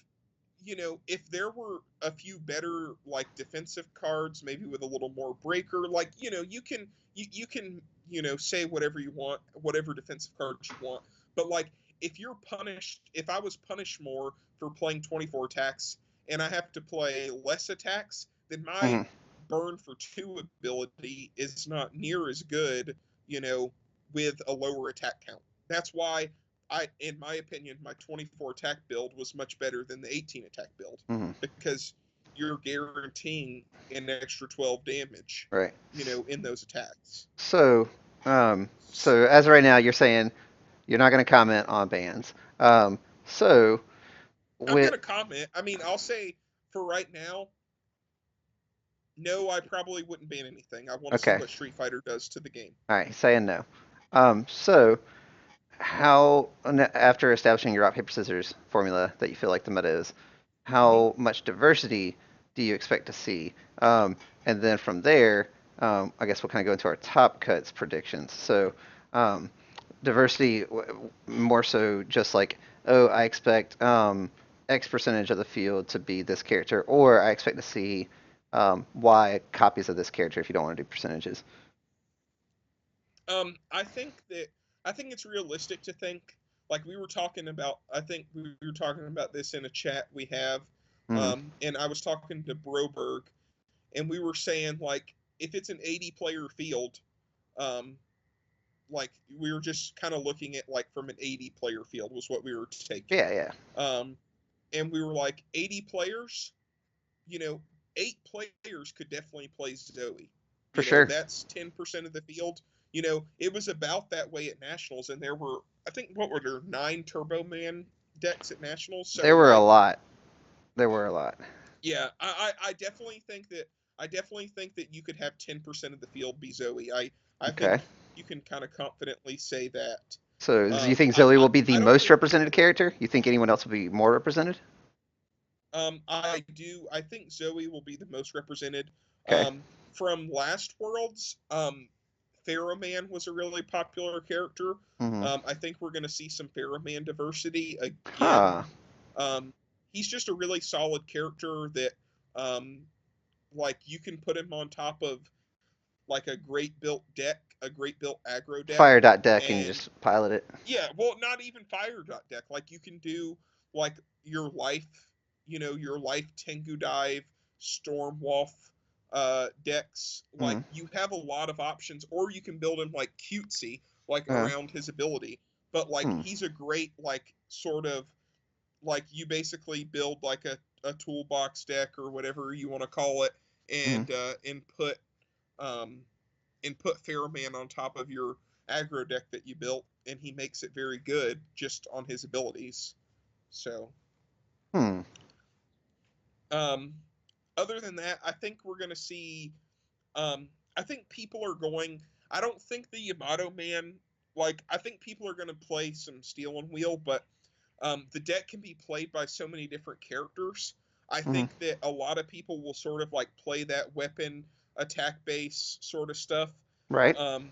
if there were a few better like defensive cards, maybe with a little more breaker, like you can say whatever you want, whatever defensive cards you want, but like if I was punished more for playing 24 attacks and I have to play less attacks, then my Mm-hmm. burn for two ability is not near as good, you know, with a lower attack count. That's why in my opinion, my 24 attack build was much better than the 18 attack build Mm-hmm. because you're guaranteeing an extra 12 damage, Right. in those attacks. So, so as of right now, you're saying you're not going to comment on bans. So I'm with gonna comment. I mean, I'll say for right now, no, I probably wouldn't ban anything. I want to see okay, what Street Fighter does to the game. all right, saying no. So how after establishing your rock paper scissors formula that you feel like the meta is, Hmm. how much diversity do you expect to see? And then from there, I guess we'll kind of go into our top cuts predictions. So, um, diversity more so just like, oh, I expect X percentage of the field to be this character, or I expect to see Y copies of this character if you don't want to do percentages. I think it's realistic to think like we were talking about. I think we were talking about this in a chat we have, Mm-hmm. and I was talking to Broberg, and we were saying like if it's an 80 player field, um, like we were just kind of looking at like from an 80 player field was what we were taking, Yeah, yeah, um, and we were like 80 players, you know, 8 players could definitely play Zoe. for sure. That's 10% of the field. It was about that way at Nationals, and there were, I think, what were there, 9 Turbo Man decks at Nationals? So, There were a like, lot. There were a lot. yeah, I definitely think that you could have 10% of the field be Zoe. I Okay. think you can kind of confidently say that. So, do you think I, Zoe I, will be the I don't most think represented character? You think anyone else will be more represented? I do. I think Zoe will be the most represented. Okay. From last Worlds, Pharaoh Man was a really popular character. Mm-hmm. I think we're going to see some Pharaoh Man diversity again. Huh. Um, he's just a really solid character that, um, like, you can put him on top of like a great built deck, a great built aggro deck, Fire dot deck and you and just pilot it. yeah, well, not even fire deck. Like you can do like your life, your life Tengu Dive, Storm Wolf decks. Like Mm-hmm. you have a lot of options, or you can build him like cutesy, like Uh, around his ability. But like hmm. he's a great like sort of like you basically build like a toolbox deck or whatever you want to call it, Mm-hmm. um and put Fairman on top of your aggro deck that you built, and he makes it very good just on his abilities. So, Hmm. um, other than that, I think we're going to see. I think people are going. I don't think the Yamato Man. Like, I think people are going to play some Steel and Wheel, but the deck can be played by so many different characters. I Mm-hmm. think that a lot of people will sort of like play that weapon attack base sort of stuff, Right. um,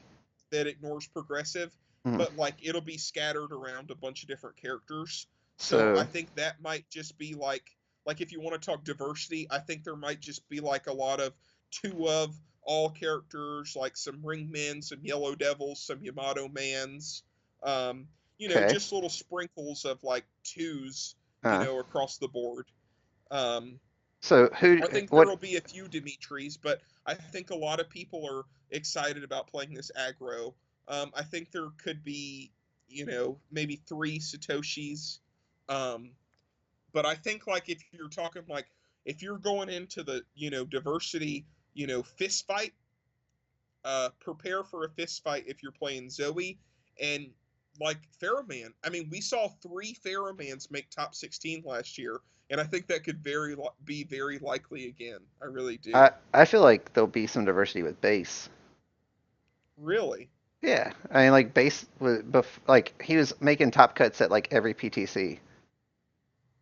that ignores progressive, Mm-hmm. but like it'll be scattered around a bunch of different characters. So I So, think that might just be like if you want to talk diversity, I think there might just be like a lot of two of all characters, like some ringmen, some yellow devils, some Yamato mans, um, okay. just little sprinkles of like twos, Uh, across the board. Um, so who? I think there What? will be a few Dimitris, but I think a lot of people are excited about playing this aggro. I think there could be, maybe 3 Satoshis. Um, but I think like if you're talking like if you're going into the diversity, fist fight, prepare for a fist fight if you're playing Zoe, and like Ferroman. I mean, we saw 3 Ferromans make top 16 last year, and I think that could be very likely again. I really do. I feel like there'll be some diversity with base. Really? Yeah, I mean, like base was like he was making top cuts at like every PTC,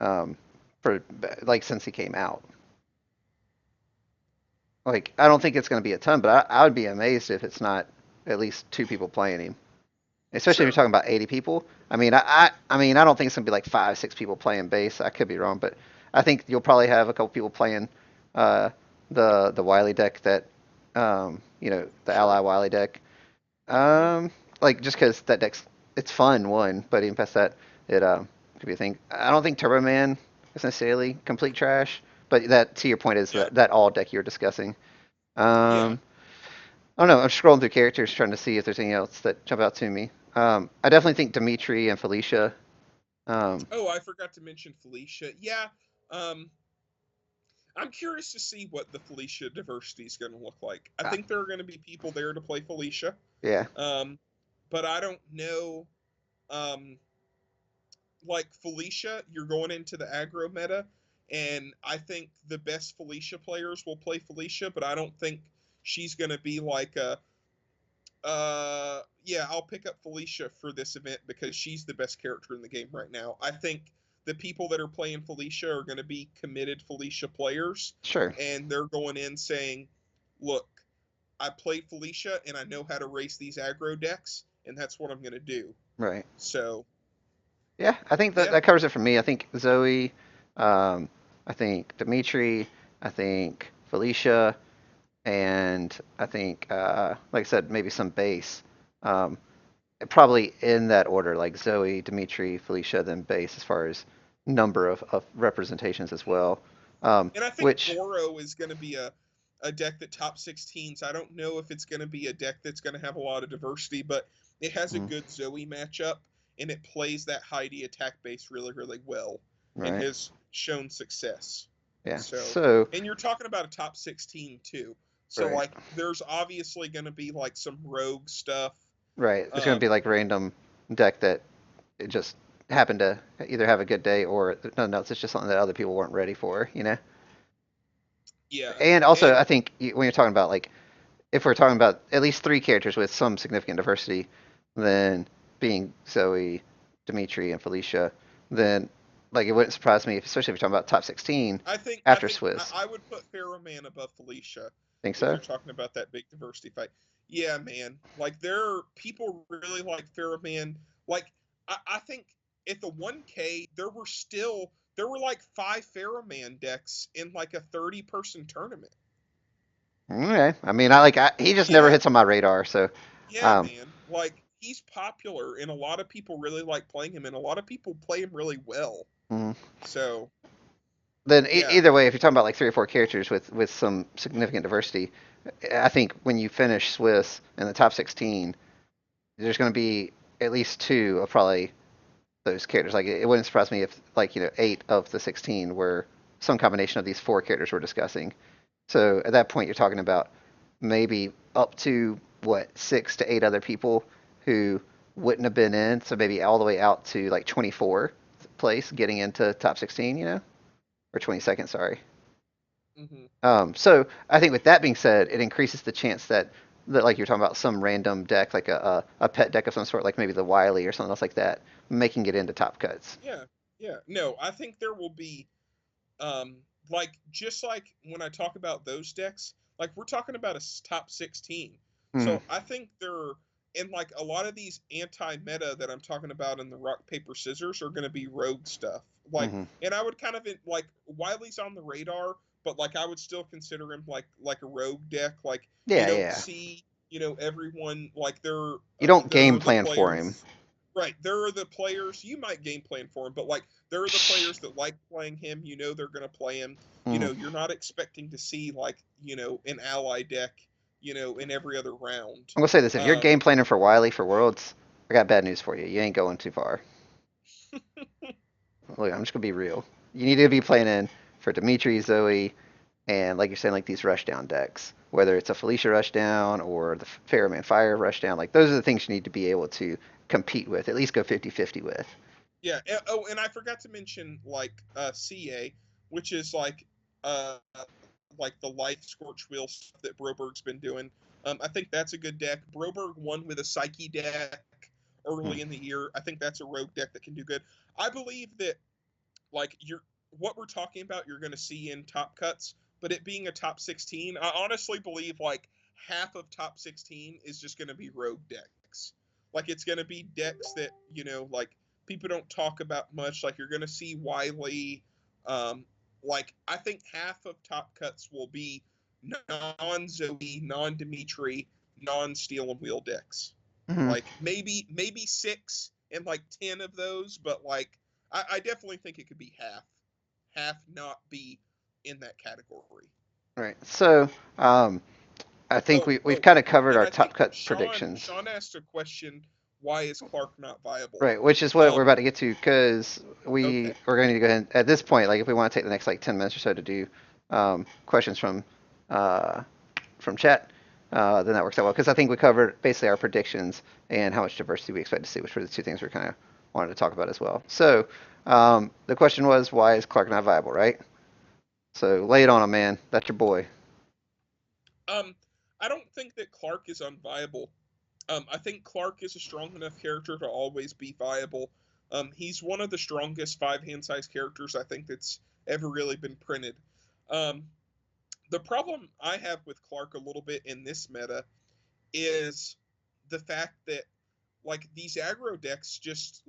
um, for like since he came out. Like I don't think it's going to be a ton, but I would be amazed if it's not at least two people playing him. Especially if you're Sure. talking about 80 people. I mean, I mean, I don't think it's gonna be like five, six people playing base. I could be wrong, but I think you'll probably have a couple people playing uh, the Wily deck that, the Sure. Ally Wily deck. Hmm. Like just because that deck's it's fun, one, but even past that, it could be a thing. I don't think Turbo Man is necessarily complete trash, but that to your point is Yeah. that all deck you're discussing. Yeah. Um, I don't know. I'm scrolling through characters trying to see if there's anything else that jump out to me. I definitely think Dimitri and Felicia. Um, Oh, I forgot to mention Felicia. Yeah. Um, I'm curious to see what the Felicia diversity is going to look like. I ah, think there are going to be people there to play Felicia, yeah, um, but I don't know. Um, like Felicia, you're going into the aggro meta, and I think the best Felicia players will play Felicia, but I don't think she's going to be like a yeah, I'll pick up Felicia for this event because she's the best character in the game right now. I think the people that are playing Felicia are going to be committed Felicia players, sure, and they're going in saying, "Look, I played Felicia and I know how to race these aggro decks, and that's what I'm going to do." right. So, Yeah, I think that yeah. that covers it for me. I think Zoe, um, I think Dimitri, I think Felicia, and I think, like I said, maybe some base. Um, Probably in that order, like Zoe, Dimitri, Felicia, then base as far as number of representations as well. And I think Which, Goro is going to be a deck that top 16s. I don't know if it's going to be a deck that's going to have a lot of diversity, but it has a mm, good Zoe matchup and it plays that Heidi attack base really, really well and right, has shown success. yeah. So, So, and you're talking about a top 16 too. So, right. like, there's obviously going to be like some rogue stuff. Right. There's going to be Um, like random deck that it just happened to either have a good day or no, no, it's just something that other people weren't ready for, you know? yeah. And also, And I think when you're talking about like, if we're talking about at least three characters with some significant diversity, then being Zoe, Dimitri, and Felicia, then like it wouldn't surprise me, if, especially if you're talking about top 16 I think I after think I, Swizz. I would put Pharaoh Man above Felicia Think if so? you're talking about that big diversity fight. Yeah, man. Like there are people really like Pharaoh Man. Like I think at the 1K there were like 5 Pharaoh Man decks in like a 30-person tournament. Okay. I mean, he just never Yeah, hits on my radar, so yeah, um, man. Like he's popular and a lot of people really like playing him and a lot of people play him really well. mm. So, Then yeah. either way, if you're talking about like three or four characters with some significant diversity, I think when you finish Swiss in the top 16, there's going to be at least two of probably those characters. Like it wouldn't surprise me if like eight of the 16 were some combination of these four characters we're discussing. So at that point, you're talking about maybe up to what 6 to 8 other people who wouldn't have been in. So maybe all the way out to like 24th place, getting into top 16. Or 22nd, sorry. Hmm. So I think with that being said, it increases the chance that like you're talking about some random deck, like a pet deck of some sort, like maybe the Wily or something else like that, making it into top cuts. Yeah. Yeah. No, I think there will be um like just like when I talk about those decks, like we're talking about a top 16. Mm, So I think there and like a lot of these anti-meta that I'm talking about in the rock paper scissors are going to be rogue stuff. Like hmm. and I would kind of like Wiley's on the radar, but like I would still consider him like a rogue deck. Like you Yeah, don't yeah. see, everyone like You don't there game are the plan for him. players. Right. There are the players you might game plan for him, but like there are the players that like playing him. You know they're going to play him. Mm. You're not expecting to see like an ally deck. In every other round. I'm gonna say this: if you're Um, game planning for Wily for Worlds, I got bad news for you. You ain't going too far. Look, I'm just gonna be real. You need to be playing in for Dimitri, Zoe, And like you're saying, like these rushdown decks, whether it's a Felicia rushdown or the Pharaohman Fire rushdown, like those are the things you need to be able to compete with, at least go 50-50 with. Yeah. Oh, and I forgot to mention CA, which is uh like the life scorch wheel stuff that Broberg's been doing. I think that's a good deck. Broberg won with a Psyche deck Hmm. early in the year. I think that's a rogue deck that can do good. I believe that you're what we're talking about you're going to see in top cuts, but it being a top 16, I honestly believe half of top 16 is just going to be rogue decks. Like it's going to be decks that, people don't talk about much. Like you're going to see Wiley. I think half of top cuts will be non Zoe, non Dimitri, non Steel and Wheel decks. Hmm. Like maybe six and 10 of those, but I definitely think it could be half not be in that category. Right. So I think Oh, we've oh, kind of covered and our I top think cut Sean predictions. Sean asked a question: why is Clark not viable? Right, which is what we're about Um, to get to because we okay, are going to go ahead at this point. Like, if we want to take the next like 10 minutes or so to do questions uh, from chat, then that works out well. Because I think we covered basically our predictions and how much diversity we expect to see, which were the two things we kind of wanted to talk about as well. So the question was, why is Clark not viable, right? So lay it on him, man. That's your boy. um, I don't think that Clark is unviable. I think Clark is a strong enough character to always be viable. He's one of the strongest five hand size characters I think that's ever really been printed. Um, the problem I have with Clark a little bit in this meta is the fact that these aggro decks just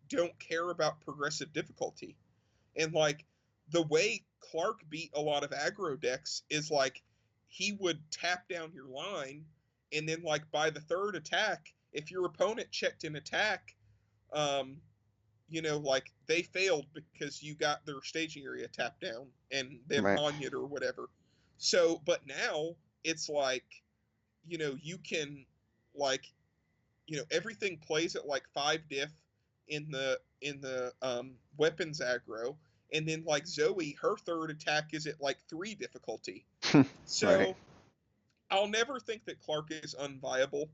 don't care about progressive difficulty. And the way Clark beat a lot of aggro decks is he would tap down your line, and then by the third attack, if your opponent checked an attack, um, they failed because you got their staging area tapped down and them Right. on it or whatever. So, but now it's you can like everything plays at 5 diff in the weapons aggro, and then Zoe, her third attack is at 3 difficulty. Right. So I'll never think that Clark is unviable.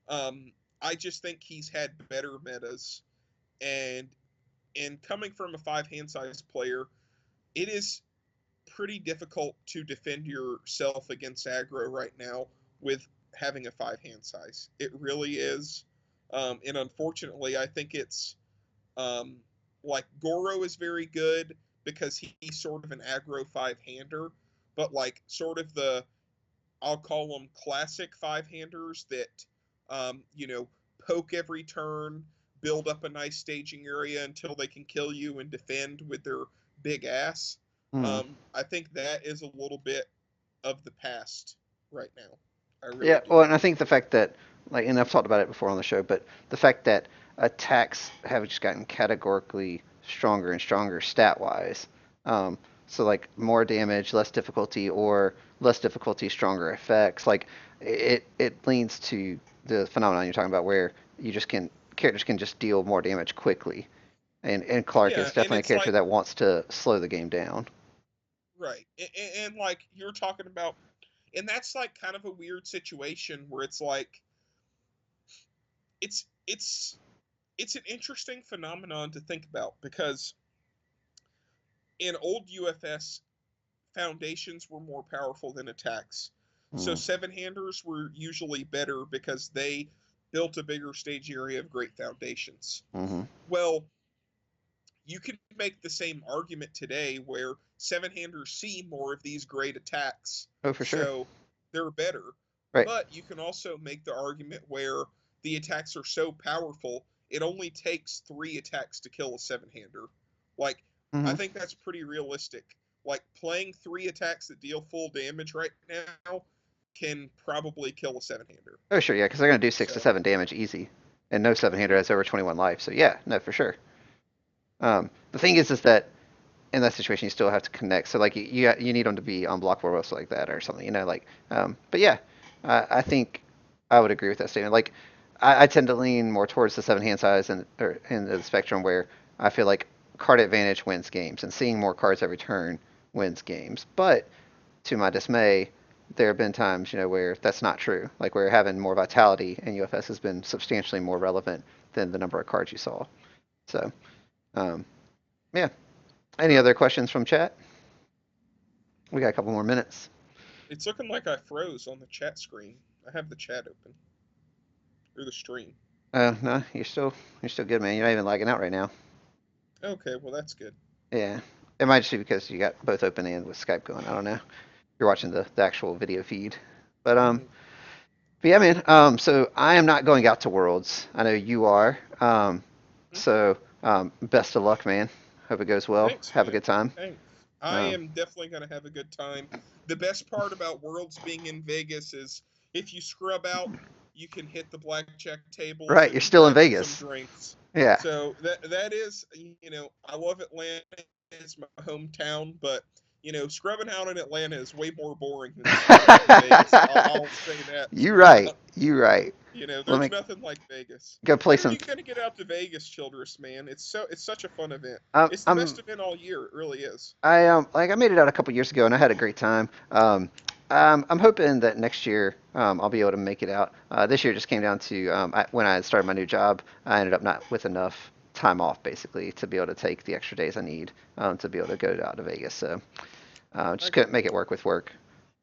Um, I just think he's had better metas, and coming from a five hand size player, it is pretty difficult to defend yourself against aggro right now with having a five hand size. It really is. And unfortunately, I think it's um, Goro is very good because he's sort of an aggro five hander, but sort of I'll call them classic five handers that, poke every turn, build up a nice staging area until they can kill you and defend with their big ass. Mm. I think that is a little bit of the past right now. I really Yeah, do. well, and I think the fact that, like, and I've talked about it before on the show, but the fact that attacks have just gotten categorically stronger and stronger stat wise. Um, so, like, more damage, less difficulty, or less difficulty, stronger effects. Like, it leans to the phenomenon you're talking about where you just can, characters can just deal more damage quickly. And Clark Yeah, is and definitely a it's character that wants to slow the game down. right, and you're talking about, and that's kind of a weird situation where it's it's it's an interesting phenomenon to think about because in old UFS, foundations were more powerful than attacks. So Mm, seven handers were usually better because they built a bigger stage area of great foundations. mm-hmm. Well, you can make the same argument today where seven handers see more of these great attacks, Oh, for sure. so they're better. Right. But you can also make the argument where the attacks are so powerful, it only takes 3 attacks to kill a seven hander. Like, I Mm-hmm. think that's pretty realistic. Playing 3 attacks that deal full damage right now can probably kill a seven hander. Oh, sure, yeah, because they're going to do six to So, seven damage easy, and no seven-hander has over 21 life. So yeah, no, for sure. The thing is that in that situation you still have to connect. So like you need them to be unblockable or like that or something, you know. Like, but yeah, I think I would agree with that statement. Like, I tend to lean more towards the seven hand size and or in the spectrum where I feel like card advantage wins games, and seeing more cards every turn wins games. But to my dismay, there have been times, where that's not true. Like where having more vitality in UFS has been substantially more relevant than the number of cards you saw. So, um, yeah. Any Huh. other questions from chat? We got a couple more minutes. It's looking like I froze on the chat screen. I have the chat open or the stream. No, you're still good, man. You're not even lagging out right now. Okay, well that's good. Yeah. It might just be because you got both open and with Skype going. I don't know. You're watching the actual video feed. But Hmm. but yeah, man. So I am not going out to Worlds. I know you are. So best of luck, man. Hope it goes well. Thanks, Have a man. good time. Thanks. I Um, am definitely gonna have a good time. The best part about Worlds being in Vegas is if you scrub out, you can hit the blackjack tables right, you're and still in grab some Vegas. drinks. Yeah. So that is, I love Atlanta. It's my hometown, but scrubbing out in Atlanta is way more boring than scrubbing out in Vegas. I'll say that You straight right. up. You right. Let There's me nothing like Vegas. go play When are some. you gonna get out to Vegas, Childress, man? It's such a fun event. I'm, It's the best I'm event all year. It really is. I made it out a couple years ago and I had a great time. I'm hoping that next year I'll be able to make it out. This year just came down to when I started my new job, I ended up not with enough time off basically to be able to take the extra days I need to be able to go out to Vegas. So I just couldn't got make it you. work with work.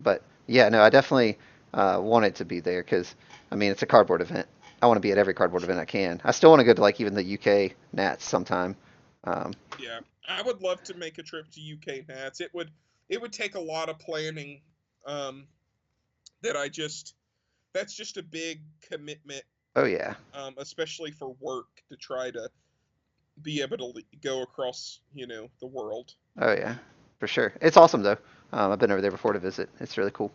But yeah, no, I definitely wanted to be there because I mean it's a cardboard event. I want to be at every cardboard event I can. I still want to go to like even the UK Nats sometime. Um, Yeah, I would love to make a trip to UK Nats. It would take a lot of planning. Um, that I just that's just a big commitment, oh yeah, especially for work to try to be able to go across the world. oh yeah, for sure. It's awesome though. I've been over there before to visit. It's really cool.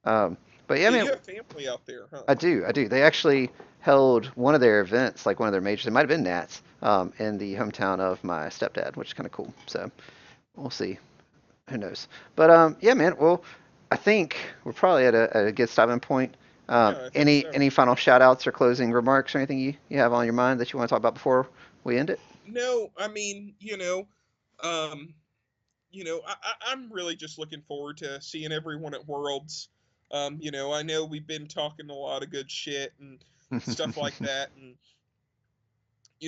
Um, but yeah, Yeah, man, you have family out there, huh? I do. They actually held one of their events, like one of their majors. It might have been Nats, in the hometown of my stepdad, which is kind of cool. So we'll see. Who knows? But yeah, man. Well, I think we're probably at a good stopping point. Yeah, I think Any so. any final shout outs or closing remarks or anything you have on your mind that you want to talk about before we end it? No, I mean, um, I'm really just looking forward to seeing everyone at Worlds. I know we've been talking a lot of good shit and stuff like that, and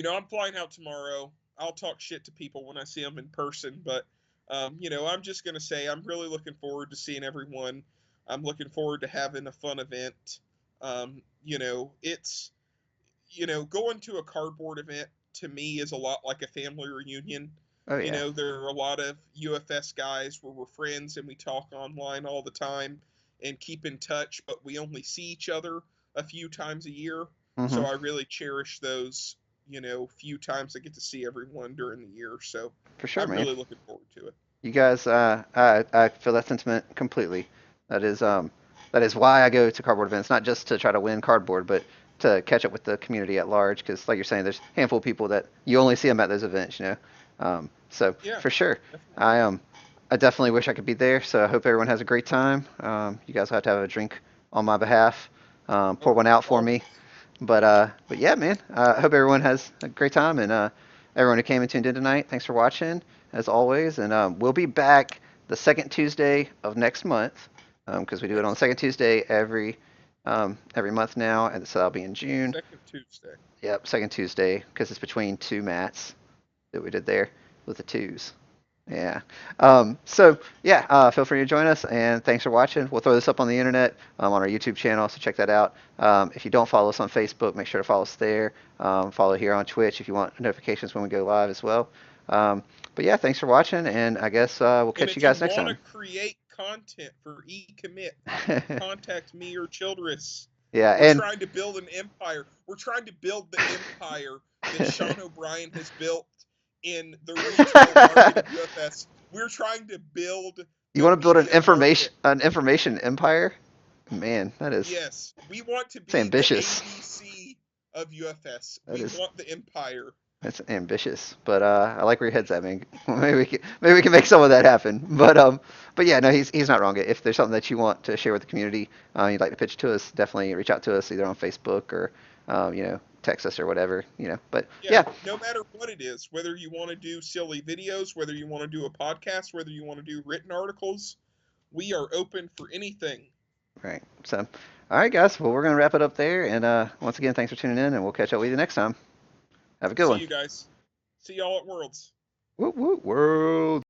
I'm flying out tomorrow. I'll talk shit to people when I see them in person, but I'm just gonna say I'm really looking forward to seeing everyone. I'm looking forward to having a fun event. It's going to a cardboard event to me is a lot like a family reunion. Oh yeah. There are a lot of UFS guys where we're friends and we talk online all the time and keep in touch, but we only see each other a few times a year. Hmm. So I really cherish those, few times I get to see everyone during the year. So For sure, I'm man. really looking forward to it. You guys, I feel that sentiment completely. That is that is why I go to cardboard events, not just to try to win cardboard, but to catch up with the community at large. Because, like you're saying, there's a handful of people that you only see them at those events. So Yeah, for sure, definitely. I I definitely wish I could be there. So I hope everyone has a great time. You guys will have to have a drink on my behalf. Pour Oh, one out for me. always. But yeah, man. I hope everyone has a great time and everyone who came and tuned in tonight. Thanks for watching as always. And we'll be back the second Tuesday of next month because we do it on the Yes, second Tuesday every month now, and so that'll be in June. second Tuesday. Yep, second Tuesday because it's between two mats that we did there with the twos. Yeah. So yeah, feel free to join us and thanks for watching. We'll throw this up on the internet on our YouTube channel, so check that out. If you don't follow us on Facebook, make sure to follow us there. Follow here on Twitch if you want notifications when we go live as well. Um, but yeah, thanks for watching, and I guess we'll And catch you if you guys next want to time. create content for eCommit, contact me or Childress. Yeah, We're and trying to build an empire. We're trying to build the empire that Sean O'Brien has built in the retail market of UFS. We're trying to build you the want to build media market. an information empire? Man, Yes, we want to it's be the ambitious. ABC of UFS. That We is want the empire. That's ambitious, but I like where your head's at, man. Maybe we can make some of that happen. But yeah, no, he's not wrong. If there's something that you want to share with the community, you'd like to pitch to us, definitely reach out to us either on Facebook or, text us or whatever, But Yeah, yeah, no matter what it is, whether you want to do silly videos, whether you want to do a podcast, whether you want to do written articles, we are open for anything. right. So, all right, guys. Well, we're gonna wrap it up there. And once again, thanks for tuning in, and we'll catch up with you next time. Have a good See one. you guys. See y'all at Worlds. Woo woo world.